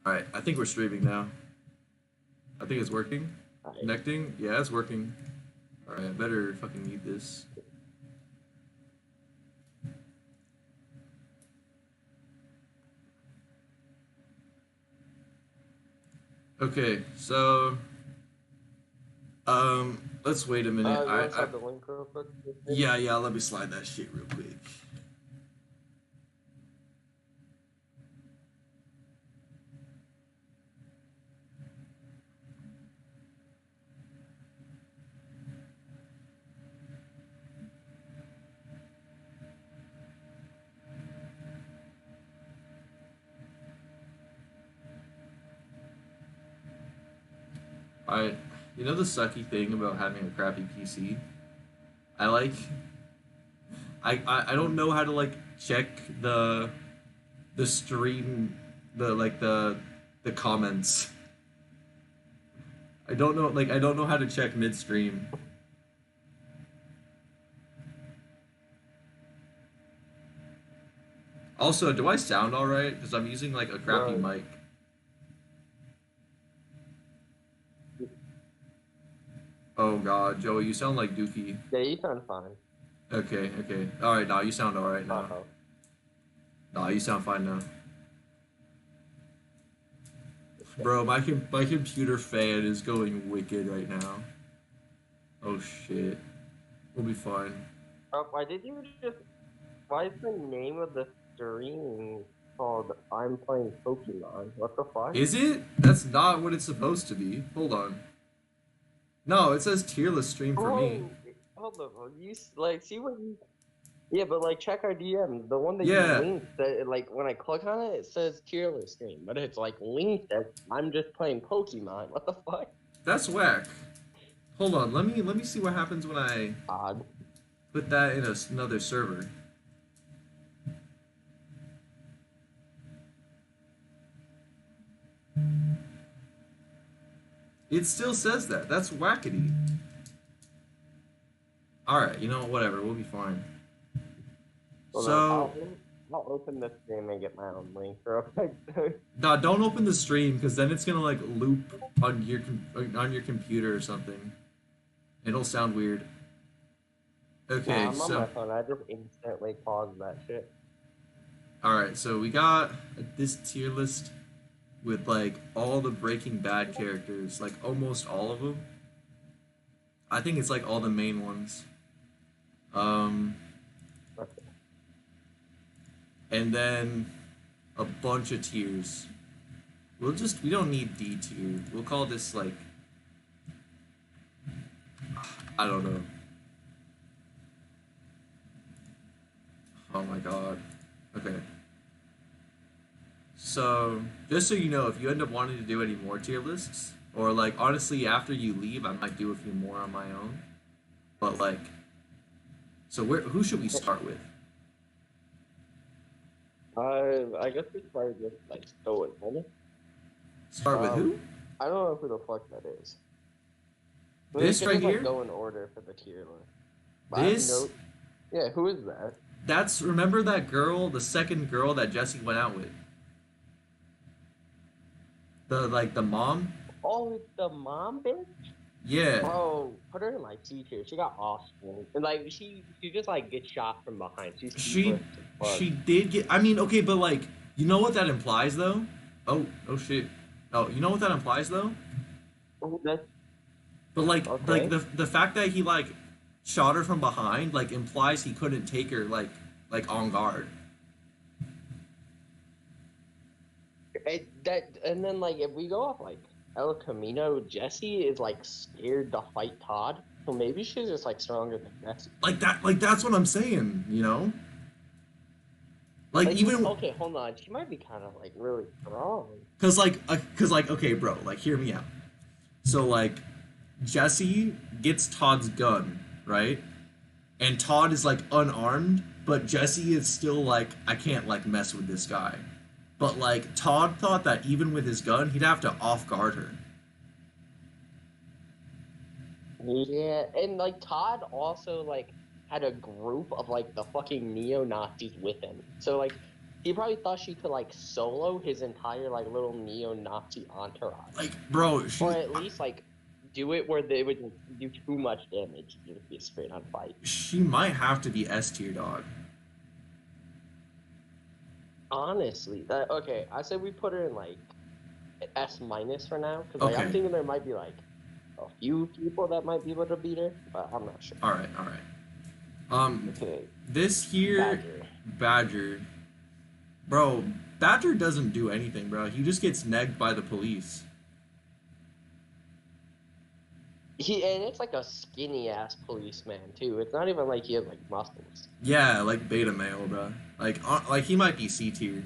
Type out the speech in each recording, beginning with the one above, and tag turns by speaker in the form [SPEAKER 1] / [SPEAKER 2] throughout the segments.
[SPEAKER 1] Alright, I think we're streaming now. I think it's working. Connecting? Yeah, it's working. Alright, I better fucking need this. Okay, so let's wait a minute.
[SPEAKER 2] You want to slide the link real quick?
[SPEAKER 1] Yeah, let me slide that shit real quick. Alright, you know the sucky thing about having a crappy PC? I like I don't know how to like check the stream the comments. I don't know how to check midstream. Also, do I sound alright? Because I'm using like a crappy mic. Oh god, Joey, you sound like Dookie.
[SPEAKER 2] Yeah, you sound fine.
[SPEAKER 1] Okay. Alright, nah, you sound alright now.
[SPEAKER 2] Uh-oh.
[SPEAKER 1] Nah, you sound fine now. Bro, my computer fan is going wicked right now. Oh shit. We'll be fine.
[SPEAKER 2] Why did you just... Why is the name of the stream called I'm Playing Pokemon? What the fuck?
[SPEAKER 1] Is it? That's not what it's supposed to be. Hold on. No, it says tier list stream for me.
[SPEAKER 2] Hold on. You, like, see what you... Yeah, but, like, check our DM. The one that
[SPEAKER 1] Yeah.
[SPEAKER 2] you linked, that, like, when I click on it, it says tier list stream. But it's, like, linked as I'm just playing Pokemon. What the fuck?
[SPEAKER 1] That's whack. Hold on, let me see what happens when I
[SPEAKER 2] Odd.
[SPEAKER 1] put that in another server. It still says that. That's wackety. Alright, you know, whatever. We'll be fine.
[SPEAKER 2] Well,
[SPEAKER 1] So...
[SPEAKER 2] I'll open this stream and get my own link real quick.
[SPEAKER 1] Nah, don't open the stream, because then it's gonna, like, loop on your computer or something. It'll sound weird. Okay,
[SPEAKER 2] I'm on my phone. I just instantly paused that shit.
[SPEAKER 1] Alright, so we got this tier list with, like, all the Breaking Bad characters. Like, almost all of them. I think it's, like, all the main ones.
[SPEAKER 2] Okay.
[SPEAKER 1] And then a bunch of tiers. We don't need D tier. We'll call this, like, I don't know. Oh my god. Okay. So, just so you know, if you end up wanting to do any more tier lists, or like, honestly, after you leave, I might do a few more on my own. But like, so who should we start with?
[SPEAKER 2] I guess we started with, like, Stoic, right?
[SPEAKER 1] Start with who?
[SPEAKER 2] I don't know who the fuck that is.
[SPEAKER 1] This right here?
[SPEAKER 2] Like, go in order for the tier list.
[SPEAKER 1] This?
[SPEAKER 2] Yeah, who is that?
[SPEAKER 1] That's, remember that girl, the second girl that Jessie went out with? The mom?
[SPEAKER 2] Oh, it's the mom bitch?
[SPEAKER 1] Yeah.
[SPEAKER 2] Bro, put her in, like, C tier. She got offspring. And, like, she just, like, gets shot from behind.
[SPEAKER 1] She did get, I mean, okay, but, like, you know what that implies, though? Oh shit. Oh, you know what that implies, though?
[SPEAKER 2] Oh, that's...
[SPEAKER 1] But, like,
[SPEAKER 2] okay.
[SPEAKER 1] the fact that he, like, shot her from behind, like, implies he couldn't take her, like on guard.
[SPEAKER 2] And then, like, if we go off, like, El Camino, Jessie is, like, scared to fight Todd. So maybe she's just, like, stronger than Jessie.
[SPEAKER 1] Like, that's what I'm saying, you know? Like, even...
[SPEAKER 2] Okay, hold on. She might be kind of, like, really strong.
[SPEAKER 1] Cause, okay, bro, like, hear me out. So, like, Jessie gets Todd's gun, right? And Todd is, like, unarmed, but Jessie is still, like, I can't, like, mess with this guy. But, like, Todd thought that even with his gun, he'd have to off-guard her.
[SPEAKER 2] Yeah, and, like, Todd also, like, had a group of, like, the fucking neo-Nazis with him. So, like, He probably thought she could like solo his entire like little neo-Nazi entourage,
[SPEAKER 1] Like, bro,
[SPEAKER 2] or at least like do it where they would do too much damage to just be a straight on fight.
[SPEAKER 1] she might have to be S tier, dog.
[SPEAKER 2] Honestly, okay, I said we put her in like S minus for now because like I'm
[SPEAKER 1] Okay.
[SPEAKER 2] thinking there might be like a few people that might be able to beat her, but I'm not sure.
[SPEAKER 1] All right, all right.
[SPEAKER 2] Okay,
[SPEAKER 1] This here, Badger, bro, Badger doesn't do anything, bro. He just gets negged by the police.
[SPEAKER 2] And it's like a skinny ass policeman too. It's not even like he has like muscles.
[SPEAKER 1] Yeah, like beta male, bro. Like he might be C tier.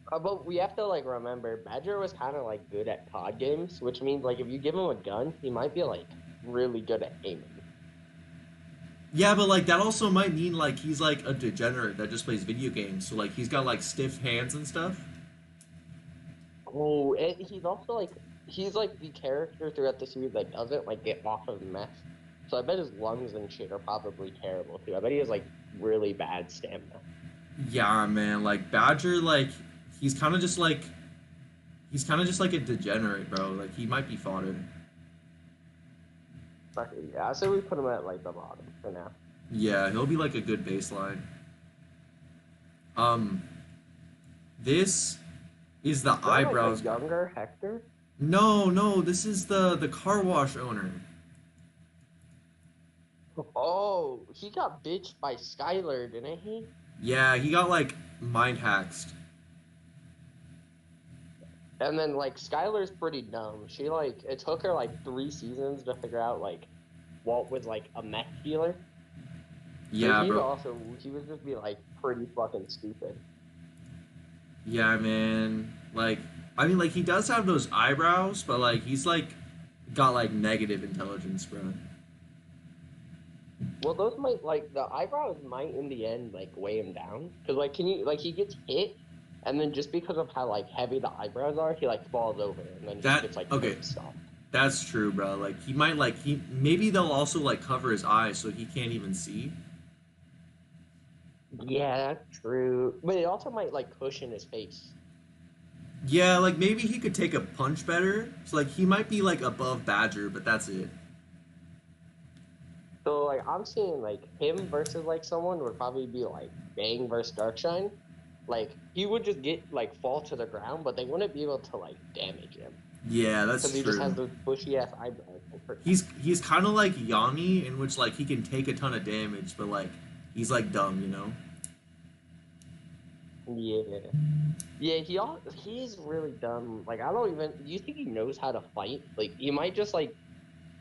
[SPEAKER 2] But we have to like remember Badger was kind of like good at COD games, which means like if you give him a gun, he might be like really good at aiming.
[SPEAKER 1] Yeah, but like that also might mean like he's like a degenerate that just plays video games. So like he's got like stiff hands and stuff.
[SPEAKER 2] Oh, and he's like the character throughout the series that doesn't like get off of meth. So I bet his lungs and shit are probably terrible too. I bet he has like really bad stamina.
[SPEAKER 1] Yeah, man. Like Badger, like he's kind of just like a degenerate, bro. Like he might be fodder.
[SPEAKER 2] Okay, yeah, I say we put him at like the bottom for now.
[SPEAKER 1] Yeah, he'll be like a good baseline. This is the eyebrows.
[SPEAKER 2] Like a younger Hector?
[SPEAKER 1] No, this is the car wash owner.
[SPEAKER 2] Oh, he got bitched by Skylar, didn't he?
[SPEAKER 1] Yeah, he got like mind hacked.
[SPEAKER 2] And then like Skylar's pretty dumb. She like it took her like 3 seasons to figure out like Walt was like a mech dealer.
[SPEAKER 1] Yeah,
[SPEAKER 2] he
[SPEAKER 1] bro.
[SPEAKER 2] He was just be like pretty fucking stupid.
[SPEAKER 1] Yeah, man. Like, I mean, like he does have those eyebrows, but like he's like got like negative intelligence, bro.
[SPEAKER 2] Well, those might like the eyebrows might in the end like weigh him down because like can you like he gets hit and then just because of how like heavy the eyebrows are, he like falls over and then just gets like
[SPEAKER 1] okay.
[SPEAKER 2] Stopped.
[SPEAKER 1] That's true, bro. Like he might like he maybe they'll also like cover his eyes so he can't even see.
[SPEAKER 2] Yeah, that's true. But it also might like cushion his face.
[SPEAKER 1] Yeah, like maybe he could take a punch better. So like he might be like above Badger, but that's it.
[SPEAKER 2] So like I'm seeing like him versus like someone would probably be like Bang versus Darkshine. Like he would just get like fall to the ground, but they wouldn't be able to like damage him.
[SPEAKER 1] Yeah, that's true.
[SPEAKER 2] Because he just has those bushy ass eyebrows.
[SPEAKER 1] He's kind of like Yami, in which like he can take a ton of damage, but like he's like dumb, you know.
[SPEAKER 2] Yeah, he's really dumb. Like I don't even. Do you think he knows how to fight? Like he might just like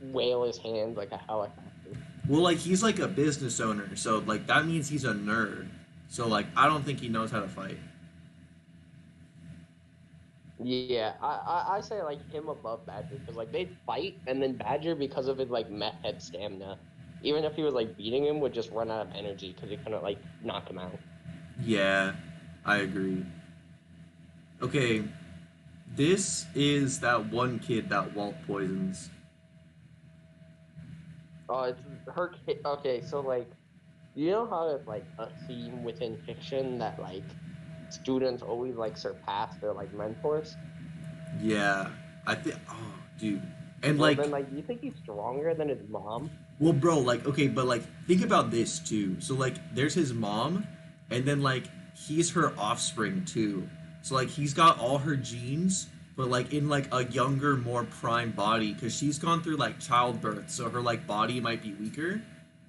[SPEAKER 2] wail his hands like a helicopter.
[SPEAKER 1] Well, like he's like a business owner, so like that means he's a nerd. So like I don't think he knows how to fight.
[SPEAKER 2] Yeah, I say like him above Badger because like they'd fight and then Badger because of his like meth head stamina, even if he was like beating him, would just run out of energy because he couldn't like knock him out.
[SPEAKER 1] Yeah, I agree. Okay, this is that one kid that Walt poisons.
[SPEAKER 2] Oh, it's her kid. Okay, so like, you know how it's like a theme within fiction that like students always like surpass their like mentors.
[SPEAKER 1] Yeah, I think. Oh, dude, and
[SPEAKER 2] Well,
[SPEAKER 1] like,
[SPEAKER 2] then like, do you think he's stronger than his mom?
[SPEAKER 1] well, bro, like, okay, but like, think about this too. So like, there's his mom, and then like, he's her offspring too. So like, he's got all her genes, but like in like a younger, more prime body, because she's gone through like childbirth, so her like body might be weaker.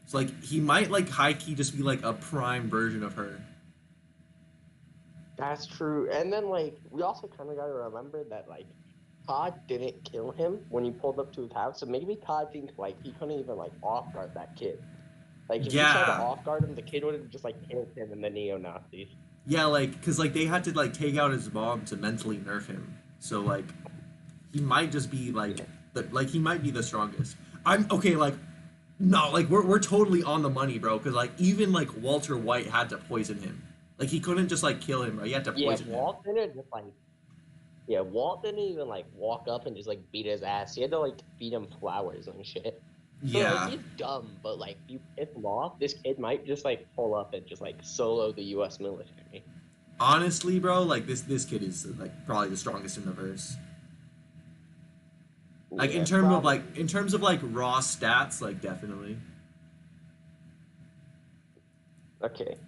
[SPEAKER 1] So like, he might like high key just be like a prime version of her.
[SPEAKER 2] That's true. And then like, we also kind of got to remember that like, Todd didn't kill him when he pulled up to his house, so maybe Todd thinks like he couldn't even like off guard that kid. Like if he tried to off guard him, the kid would have just like killed him and the neo-Nazis.
[SPEAKER 1] Yeah, like, cause like they had to like take out his mom to mentally nerf him. So like, he might just be like, he might be the strongest. I'm okay. Like, no, like we're totally on the money, bro. Cause like even like Walter White had to poison him. Like he couldn't just like kill him, bro. He had to poison him.
[SPEAKER 2] Walt didn't just like. Yeah, Walt didn't even like walk up and just like beat his ass. He had to like feed him flowers and shit. So like
[SPEAKER 1] Yeah.
[SPEAKER 2] he's dumb, but like if you piss him off, this kid might just like pull up and just like solo the U.S. military.
[SPEAKER 1] Honestly, bro, like this kid is like probably the strongest in the verse. Like
[SPEAKER 2] Yeah, probably.
[SPEAKER 1] in terms of like raw stats, like definitely.
[SPEAKER 2] Okay.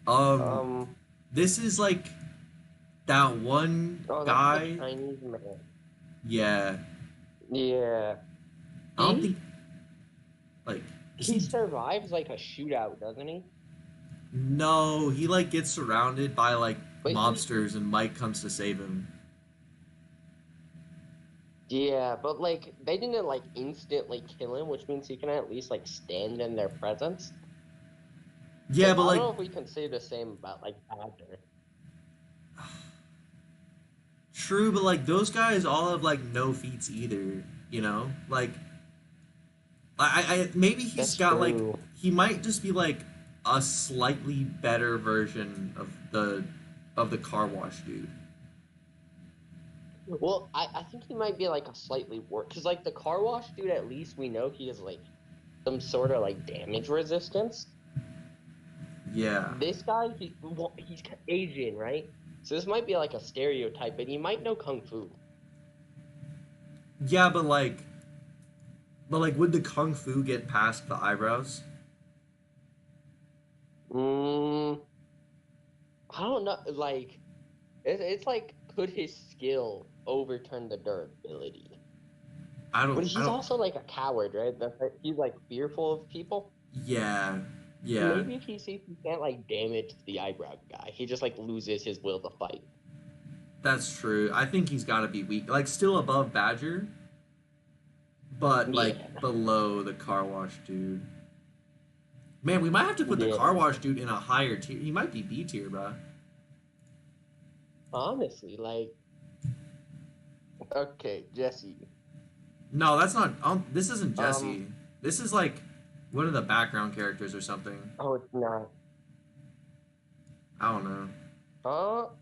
[SPEAKER 1] Um,
[SPEAKER 2] Um.
[SPEAKER 1] this is like that one
[SPEAKER 2] Oh, that's the
[SPEAKER 1] guy.
[SPEAKER 2] Chinese man.
[SPEAKER 1] Yeah,
[SPEAKER 2] Yeah.
[SPEAKER 1] I don't think
[SPEAKER 2] He
[SPEAKER 1] like is
[SPEAKER 2] he
[SPEAKER 1] he?
[SPEAKER 2] survives like a shootout, doesn't he?
[SPEAKER 1] No, he like gets surrounded by like
[SPEAKER 2] But he
[SPEAKER 1] mobsters, and Mike comes to save him.
[SPEAKER 2] Yeah, but like they didn't like instantly kill him, which means he can at least like stand in their presence.
[SPEAKER 1] Yeah,
[SPEAKER 2] Because
[SPEAKER 1] but
[SPEAKER 2] I don't
[SPEAKER 1] like
[SPEAKER 2] know if we can say the same about like Badger.
[SPEAKER 1] true, but like those guys all have like no feats either. You know, like I maybe he's
[SPEAKER 2] That's
[SPEAKER 1] got like
[SPEAKER 2] true.
[SPEAKER 1] he might just be like a slightly better version of the car wash dude.
[SPEAKER 2] Well, I think he might be like a slightly worse because like the car wash dude, at least we know he has like some sort of like damage resistance.
[SPEAKER 1] Yeah.
[SPEAKER 2] This guy, he's Asian, right? So this might be like a stereotype, but he might know kung fu.
[SPEAKER 1] Yeah, but like would the kung fu get past the eyebrows?
[SPEAKER 2] Mm, I don't know. Like it's like could his skill overturn the durability? But
[SPEAKER 1] I
[SPEAKER 2] he's
[SPEAKER 1] don't
[SPEAKER 2] also like a coward, right? He's like fearful of people.
[SPEAKER 1] yeah. Yeah.
[SPEAKER 2] Maybe if he sees he can't like damage the eyebrow guy, he just like loses his will to fight.
[SPEAKER 1] That's true. I think he's got to be weak. Like still above Badger, but like
[SPEAKER 2] Yeah,
[SPEAKER 1] below the car wash dude. Man, we might have to put the car
[SPEAKER 2] yeah.
[SPEAKER 1] wash dude in a higher tier. He might be B tier, bro.
[SPEAKER 2] Honestly, like okay, Jessie.
[SPEAKER 1] No, that's not. This isn't
[SPEAKER 2] Um,
[SPEAKER 1] Jesse. This is like one of the background characters or something.
[SPEAKER 2] oh, it's not.
[SPEAKER 1] I don't know.
[SPEAKER 2] What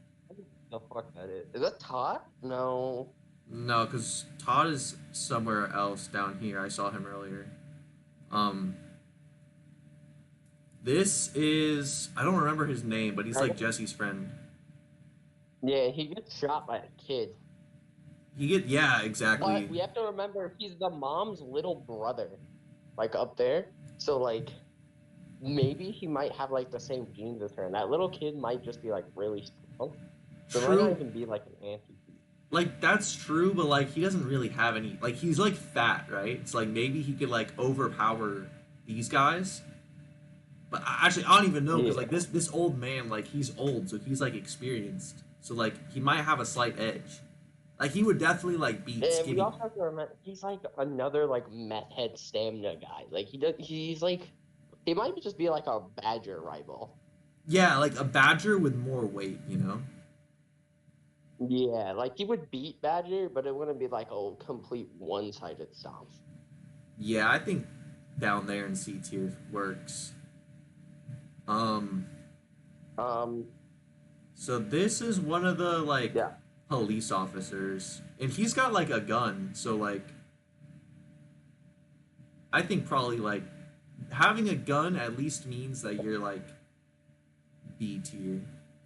[SPEAKER 2] the fuck that is? Is that Todd? No.
[SPEAKER 1] No, because Todd is somewhere else down here. I saw him earlier. Um, this is I don't remember his name, but he's
[SPEAKER 2] I
[SPEAKER 1] like
[SPEAKER 2] don't-
[SPEAKER 1] Jesse's friend.
[SPEAKER 2] Yeah, he gets shot by a kid.
[SPEAKER 1] Yeah,
[SPEAKER 2] But
[SPEAKER 1] exactly.
[SPEAKER 2] we have to remember he's the mom's little brother, like up there. So like maybe he might have like the same genes as her, and that little kid might just be like really strong. So it might not
[SPEAKER 1] True,
[SPEAKER 2] even be like an anti.
[SPEAKER 1] like that's true, but like he doesn't really have any. Like he's like fat, right? It's like maybe he could like overpower these guys. But actually, I don't even know because
[SPEAKER 2] Yeah.
[SPEAKER 1] like this old man, like he's old, so he's like experienced. So like he might have a slight edge. Like he would definitely like beat
[SPEAKER 2] And we
[SPEAKER 1] Skinny.
[SPEAKER 2] also have to remember he's like another like meth head stamina guy. Like he's like he might just be like a Badger rival.
[SPEAKER 1] Yeah, like a badger with more weight, you know?
[SPEAKER 2] Yeah, like he would beat Badger, but it wouldn't be like a complete one-sided stomp.
[SPEAKER 1] Yeah, I think down there in C tier works. Um,
[SPEAKER 2] Um,
[SPEAKER 1] so this is one of the like
[SPEAKER 2] yeah.
[SPEAKER 1] police officers, and he's got like a gun. So like, I think probably like having a gun at least means that you're like B tier.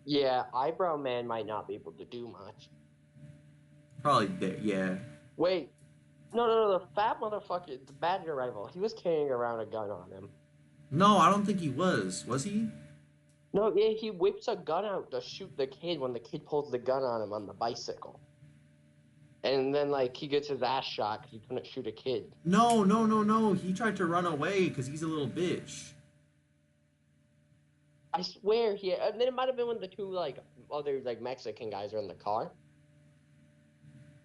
[SPEAKER 2] Yeah, Eyebrow Man might not be able to do much.
[SPEAKER 1] Probably there, yeah.
[SPEAKER 2] Wait, no, the fat motherfucker, the Badger rival, he was carrying around a gun on him.
[SPEAKER 1] No, I don't think he was. Was he?
[SPEAKER 2] No, yeah, he whips a gun out to shoot the kid when the kid pulls the gun on him on the bicycle. And then, like, he gets his ass shot because he couldn't shoot a kid.
[SPEAKER 1] No, no, no, no. He tried to run away because he's a little bitch.
[SPEAKER 2] I swear he. And then it might have been when the two like other like Mexican guys are in the car.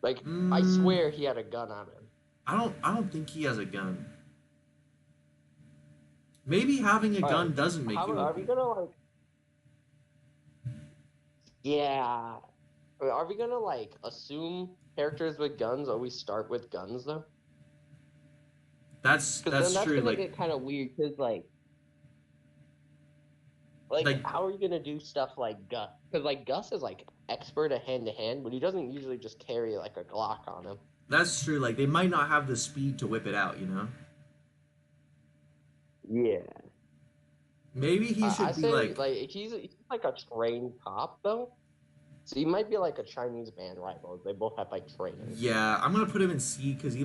[SPEAKER 2] Like I
[SPEAKER 1] Mm,
[SPEAKER 2] swear he had a gun on him.
[SPEAKER 1] I don't think he has a gun. Maybe having a
[SPEAKER 2] All
[SPEAKER 1] gun
[SPEAKER 2] right,
[SPEAKER 1] doesn't make
[SPEAKER 2] how
[SPEAKER 1] you a
[SPEAKER 2] are we
[SPEAKER 1] B.
[SPEAKER 2] gonna like? Yeah, are we gonna like assume characters with guns always start with guns though? Because then
[SPEAKER 1] That's
[SPEAKER 2] that's
[SPEAKER 1] true.
[SPEAKER 2] gonna get kind of weird. Because like
[SPEAKER 1] Like
[SPEAKER 2] how are you gonna do stuff like Gus? Because like Gus is like expert at hand to hand, but he doesn't usually just carry like a Glock on him.
[SPEAKER 1] that's true. Like they might not have the speed to whip it out, you know?
[SPEAKER 2] Yeah.
[SPEAKER 1] Maybe he
[SPEAKER 2] I
[SPEAKER 1] should be
[SPEAKER 2] say
[SPEAKER 1] like,
[SPEAKER 2] like he's like a trained cop though, so he might be like a Chinese band rival. They both have like training.
[SPEAKER 1] yeah, I'm gonna put him in C because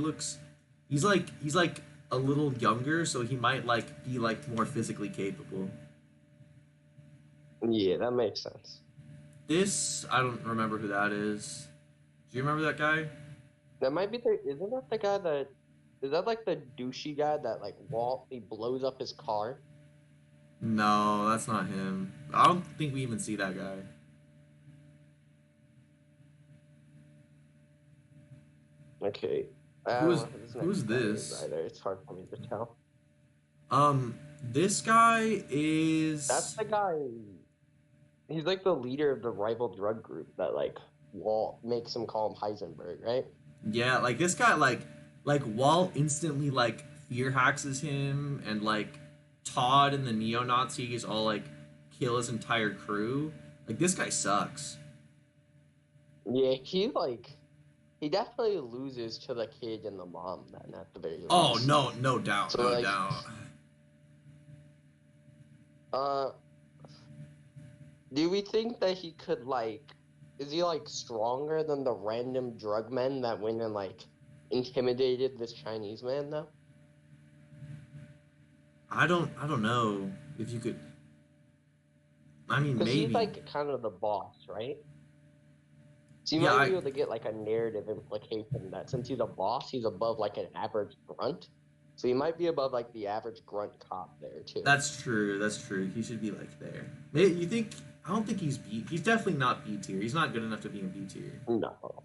[SPEAKER 1] he's like a little younger, so he might like be like more physically capable.
[SPEAKER 2] Yeah, that makes sense.
[SPEAKER 1] This I don't remember who that is. Do you remember that guy?
[SPEAKER 2] That might be the. Isn't that the guy that? Is that like the douchey guy that like Walt he blows up his car?
[SPEAKER 1] No, that's not him. I don't think we even see that guy.
[SPEAKER 2] Okay. I don't
[SPEAKER 1] Who's
[SPEAKER 2] know who this
[SPEAKER 1] who's
[SPEAKER 2] next guy is
[SPEAKER 1] this?
[SPEAKER 2] either. It's hard for me to tell.
[SPEAKER 1] This guy
[SPEAKER 2] That's
[SPEAKER 1] is
[SPEAKER 2] the guy. He's like the leader of the rival drug group that like Walt makes him call him Heisenberg, right?
[SPEAKER 1] yeah, like this guy like Walt instantly like fear haxes him and like Todd and the neo-Nazis all like kill his entire crew. Like this guy sucks.
[SPEAKER 2] Yeah, he definitely loses to the kid and the mom then at the very
[SPEAKER 1] Oh
[SPEAKER 2] least.
[SPEAKER 1] no, no doubt,
[SPEAKER 2] So
[SPEAKER 1] no
[SPEAKER 2] like
[SPEAKER 1] doubt.
[SPEAKER 2] uh do we think that he could like is he like stronger than the random drug men that went and like intimidated this Chinese man though?
[SPEAKER 1] I don't know if you could. I mean,
[SPEAKER 2] Because he's
[SPEAKER 1] maybe.
[SPEAKER 2] like kind of the boss, right? So you
[SPEAKER 1] Yeah,
[SPEAKER 2] might be
[SPEAKER 1] I
[SPEAKER 2] able to get like a narrative implication that since he's a boss, he's above like an average grunt. So he might be above like the average grunt cop there too.
[SPEAKER 1] That's true. That's true. He should be like there. You think? I don't think he's B. He's definitely not B tier. He's not good enough to be in B tier.
[SPEAKER 2] No.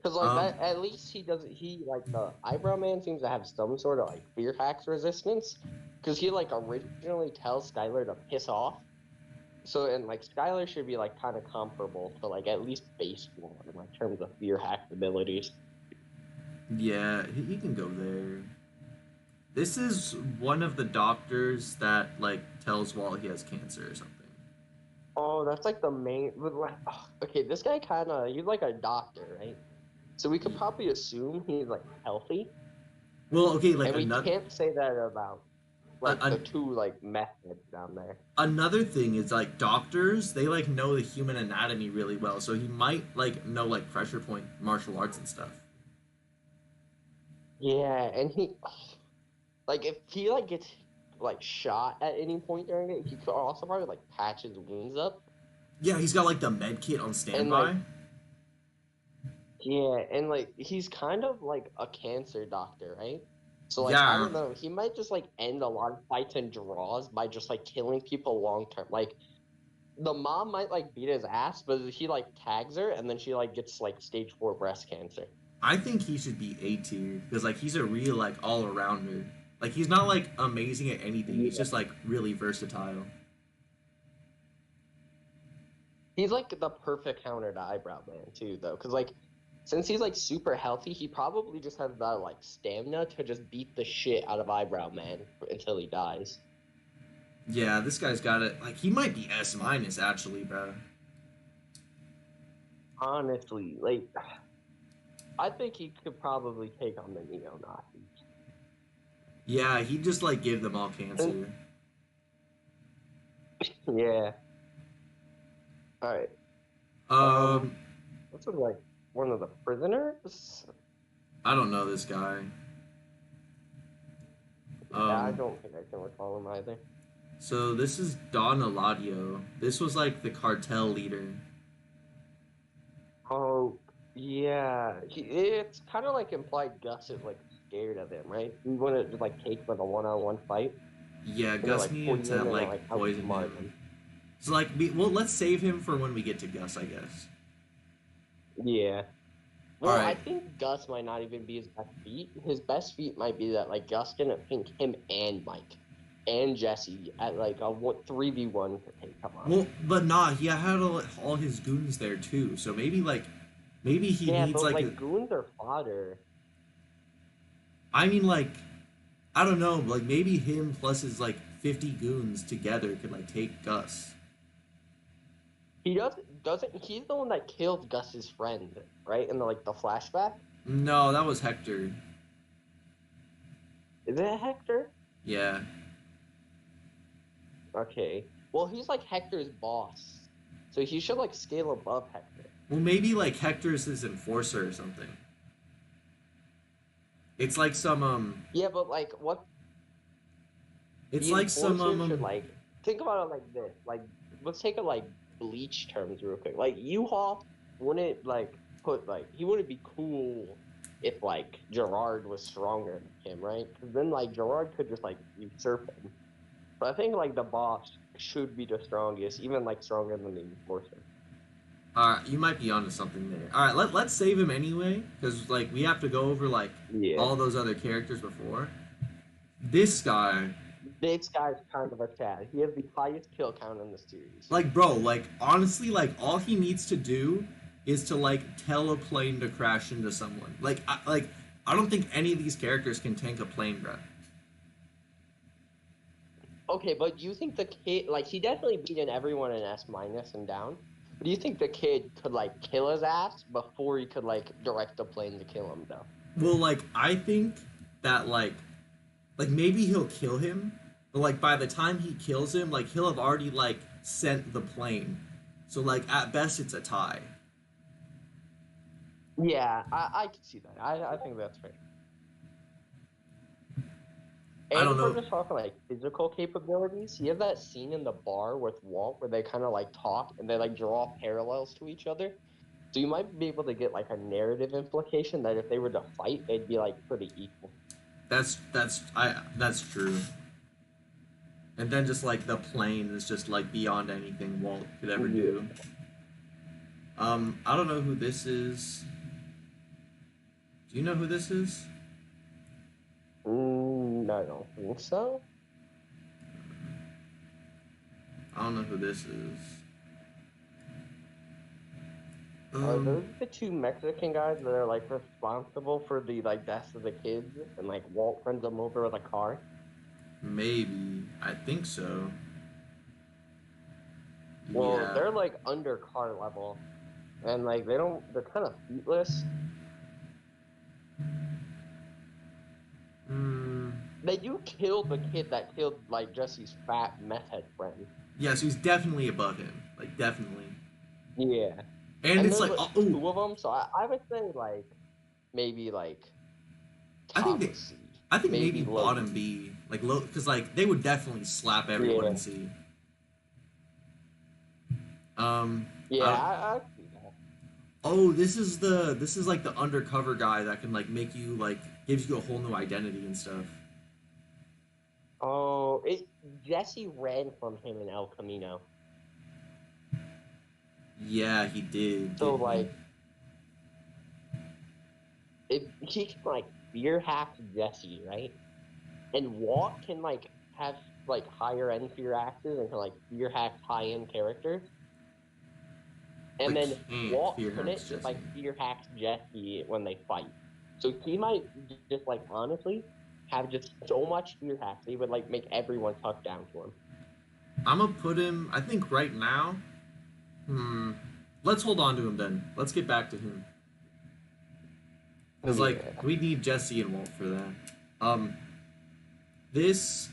[SPEAKER 2] Because like
[SPEAKER 1] Um.
[SPEAKER 2] that, at least he doesn't. He like the eyebrow man seems to have some sort of like fear hacks resistance. Because he like originally tells Skylar to piss off. So and like Skylar should be like kind of comparable to like at least base one in like terms of fear hack abilities.
[SPEAKER 1] Yeah, he can go there. This is one of the doctors that like tells Walt he has cancer or something.
[SPEAKER 2] Oh, that's like the main. Okay, this guy kind of he's like a doctor, right? So we could probably assume he's like healthy,
[SPEAKER 1] Well, okay, like
[SPEAKER 2] and we can't say that about like the
[SPEAKER 1] a,
[SPEAKER 2] two like methods down there.
[SPEAKER 1] another thing is like doctors they like know the human anatomy really well, so he might like know like pressure point martial arts and stuff.
[SPEAKER 2] Yeah, and he like if he like gets like shot at any point during it, he could also probably like patch his wounds up
[SPEAKER 1] Yeah, he's got like the med kit on
[SPEAKER 2] and like
[SPEAKER 1] standby.
[SPEAKER 2] yeah, and like he's kind of like a cancer doctor, right? So like I
[SPEAKER 1] Yeah,
[SPEAKER 2] don't know, he might just like end a lot of fights and draws by just like killing people long term. Like the mom might like beat his ass, but he like tags her and then she like gets like stage 4 breast cancer.
[SPEAKER 1] I think he should be A tier because like he's a real like all arounder. Like he's not like amazing at anything. He's
[SPEAKER 2] Yeah.
[SPEAKER 1] just like really versatile.
[SPEAKER 2] He's like the perfect counter to Eyebrow Man too, though, because like since he's like super healthy, he probably just has that like stamina to just beat the shit out of Eyebrow Man until he dies.
[SPEAKER 1] Yeah, this guy's got it. Like he might be S minus actually, bro.
[SPEAKER 2] Honestly, like I think he could probably take on the neo-Nazis.
[SPEAKER 1] Yeah, he just like gave them all
[SPEAKER 2] And,
[SPEAKER 1] cancer.
[SPEAKER 2] yeah. All right.
[SPEAKER 1] Um,
[SPEAKER 2] This is like one of the prisoners.
[SPEAKER 1] I don't know this guy.
[SPEAKER 2] Yeah, I don't think I can recall him either.
[SPEAKER 1] So this is Don Eladio. This was like the cartel leader.
[SPEAKER 2] Oh, yeah. It's kind of like implied Gus is like scared of him, right? He wanted to like take like a one-on-one fight.
[SPEAKER 1] Yeah,
[SPEAKER 2] And
[SPEAKER 1] Gus
[SPEAKER 2] like
[SPEAKER 1] needed
[SPEAKER 2] put
[SPEAKER 1] to
[SPEAKER 2] him in
[SPEAKER 1] like
[SPEAKER 2] like
[SPEAKER 1] poison
[SPEAKER 2] outsmart
[SPEAKER 1] him.
[SPEAKER 2] him.
[SPEAKER 1] So like, well, let's save him for when we get to Gus, I guess.
[SPEAKER 2] Yeah. Well,
[SPEAKER 1] All
[SPEAKER 2] I
[SPEAKER 1] right.
[SPEAKER 2] think Gus might not even be his best feat. His best feat might be that like Gus didn't think him and Mike and Jessie at like a 3v1 to take him on.
[SPEAKER 1] Well, but nah, he had all his goons there too. So maybe he
[SPEAKER 2] Yeah,
[SPEAKER 1] needs
[SPEAKER 2] but
[SPEAKER 1] like
[SPEAKER 2] like goons are fodder.
[SPEAKER 1] I mean, like, I don't know, like maybe him plus his like 50 goons together could like take Gus.
[SPEAKER 2] He doesn't he's the one that killed Gus's friend, right? In the like the flashback.
[SPEAKER 1] No, that was Hector.
[SPEAKER 2] Is it Hector?
[SPEAKER 1] Yeah.
[SPEAKER 2] Okay. Well, he's like Hector's boss, so he should like scale above Hector.
[SPEAKER 1] Well, maybe like Hector's his enforcer or something. It's like some
[SPEAKER 2] Yeah, but like what
[SPEAKER 1] It's
[SPEAKER 2] the
[SPEAKER 1] like some
[SPEAKER 2] enforcer should like think about it like this. Like let's take a like bleach terms real quick. Like U-Haul wouldn't like put like he wouldn't be cool if like Gerard was stronger than him, right? Because then like Gerard could just like usurp him. But I think like the boss should be the strongest, even like stronger than the enforcer.
[SPEAKER 1] You might be onto something there. All right, let's save him anyway, because like we have to go over like
[SPEAKER 2] Yeah.
[SPEAKER 1] all those other characters before. This guy,
[SPEAKER 2] This guy's kind of a Chad. He has the highest kill count in the series.
[SPEAKER 1] like bro, like honestly, like all he needs to do is to like tell a plane to crash into someone. I don't think any of these characters can tank a plane, bro.
[SPEAKER 2] Okay, but do you think the kid like he definitely beaten everyone in S minus and down? But do you think the kid could like kill his ass before he could like direct the plane to kill him though?
[SPEAKER 1] Well, like I think that like maybe he'll kill him, but like by the time he kills him, like he'll have already like sent the plane. So like at best it's a tie.
[SPEAKER 2] Yeah, I can see that. I think that's fair.
[SPEAKER 1] I
[SPEAKER 2] And
[SPEAKER 1] don't
[SPEAKER 2] if we're
[SPEAKER 1] know.
[SPEAKER 2] just talking like physical capabilities, you have that scene in the bar with Walt where they kind of like talk and they like draw parallels to each other. So you might be able to get like a narrative implication that if they were to fight, they'd be like pretty equal.
[SPEAKER 1] That's true. And then just like the plane is just like beyond anything Walt could ever do. I don't know who this is. Do you know who this is?
[SPEAKER 2] No, I don't think so.
[SPEAKER 1] I don't know who this is.
[SPEAKER 2] Are those the two Mexican guys that are like responsible for the like deaths of the kids and like Walt runs them over with a car?
[SPEAKER 1] Maybe. I think so.
[SPEAKER 2] Well,
[SPEAKER 1] Yeah.
[SPEAKER 2] they're like under car level and like they're kind of feetless. They do kill the kid that killed like Jesse's fat meth head friend.
[SPEAKER 1] Yeah, so he's definitely above him. Like definitely.
[SPEAKER 2] Yeah.
[SPEAKER 1] And
[SPEAKER 2] And
[SPEAKER 1] it's
[SPEAKER 2] there's
[SPEAKER 1] like
[SPEAKER 2] like two of them, so I would say like maybe like
[SPEAKER 1] I think
[SPEAKER 2] top
[SPEAKER 1] they
[SPEAKER 2] of C,
[SPEAKER 1] I think maybe
[SPEAKER 2] maybe low
[SPEAKER 1] bottom B, like low, because like they would definitely slap everyone in
[SPEAKER 2] Yeah.
[SPEAKER 1] C.
[SPEAKER 2] Yeah,
[SPEAKER 1] I,
[SPEAKER 2] I see that.
[SPEAKER 1] oh, this is like the undercover guy that can like make you like gives you a whole new identity and stuff.
[SPEAKER 2] Oh, Jesse ran from him in El Camino.
[SPEAKER 1] Yeah, he did.
[SPEAKER 2] So
[SPEAKER 1] Didn't he?
[SPEAKER 2] like if he can like fear hack Jesse, right? And Walt can like have like higher end fear axes and can like fear hack high end characters. And
[SPEAKER 1] But
[SPEAKER 2] then
[SPEAKER 1] can't
[SPEAKER 2] Walt
[SPEAKER 1] fear
[SPEAKER 2] couldn't
[SPEAKER 1] hacks
[SPEAKER 2] just
[SPEAKER 1] Jesse.
[SPEAKER 2] like fear hacks Jesse when they fight. So he might just like honestly have just so much fear hacks he would like make everyone tuck down to him.
[SPEAKER 1] I'm gonna put him. I think right now. Let's hold on to him then. Let's get back to him. Because like
[SPEAKER 2] Yeah.
[SPEAKER 1] we need Jesse and Walt for that. Um, this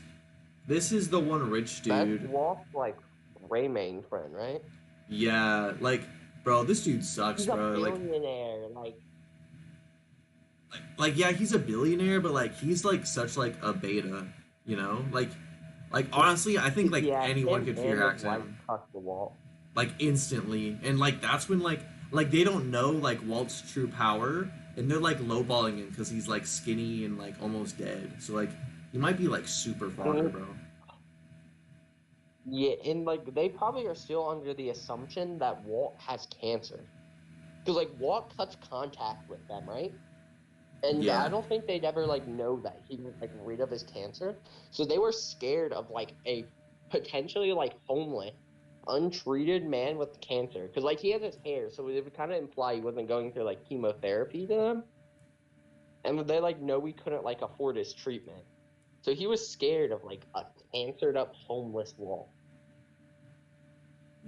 [SPEAKER 1] this is the one rich
[SPEAKER 2] That's
[SPEAKER 1] dude.
[SPEAKER 2] Walt's like Raymain friend, right?
[SPEAKER 1] Yeah, like bro, this dude sucks,
[SPEAKER 2] He's a
[SPEAKER 1] bro.
[SPEAKER 2] billionaire,
[SPEAKER 1] Like yeah, he's a billionaire, but like he's like such like a beta, you know? Like honestly, I think like
[SPEAKER 2] yeah,
[SPEAKER 1] anyone
[SPEAKER 2] him
[SPEAKER 1] could
[SPEAKER 2] and
[SPEAKER 1] fear
[SPEAKER 2] his
[SPEAKER 1] hack
[SPEAKER 2] wife
[SPEAKER 1] him
[SPEAKER 2] tuck the Walt.
[SPEAKER 1] like instantly, and like that's when like they don't know like Walt's true power, and they're like lowballing him because he's like skinny and like almost dead. So like he might be like super fodder, bro.
[SPEAKER 2] Yeah, and like they probably are still under the assumption that Walt has cancer. Because like Walt cuts contact with them, right? And I
[SPEAKER 1] Yeah.
[SPEAKER 2] don't think they'd ever like know that he was like rid of his cancer. So they were scared of like a potentially like homeless, untreated man with cancer. Because like he has his hair, so it would kind of imply he wasn't going through like chemotherapy to them. And they like know we couldn't like afford his treatment. So he was scared of like a cancered up homeless Walt.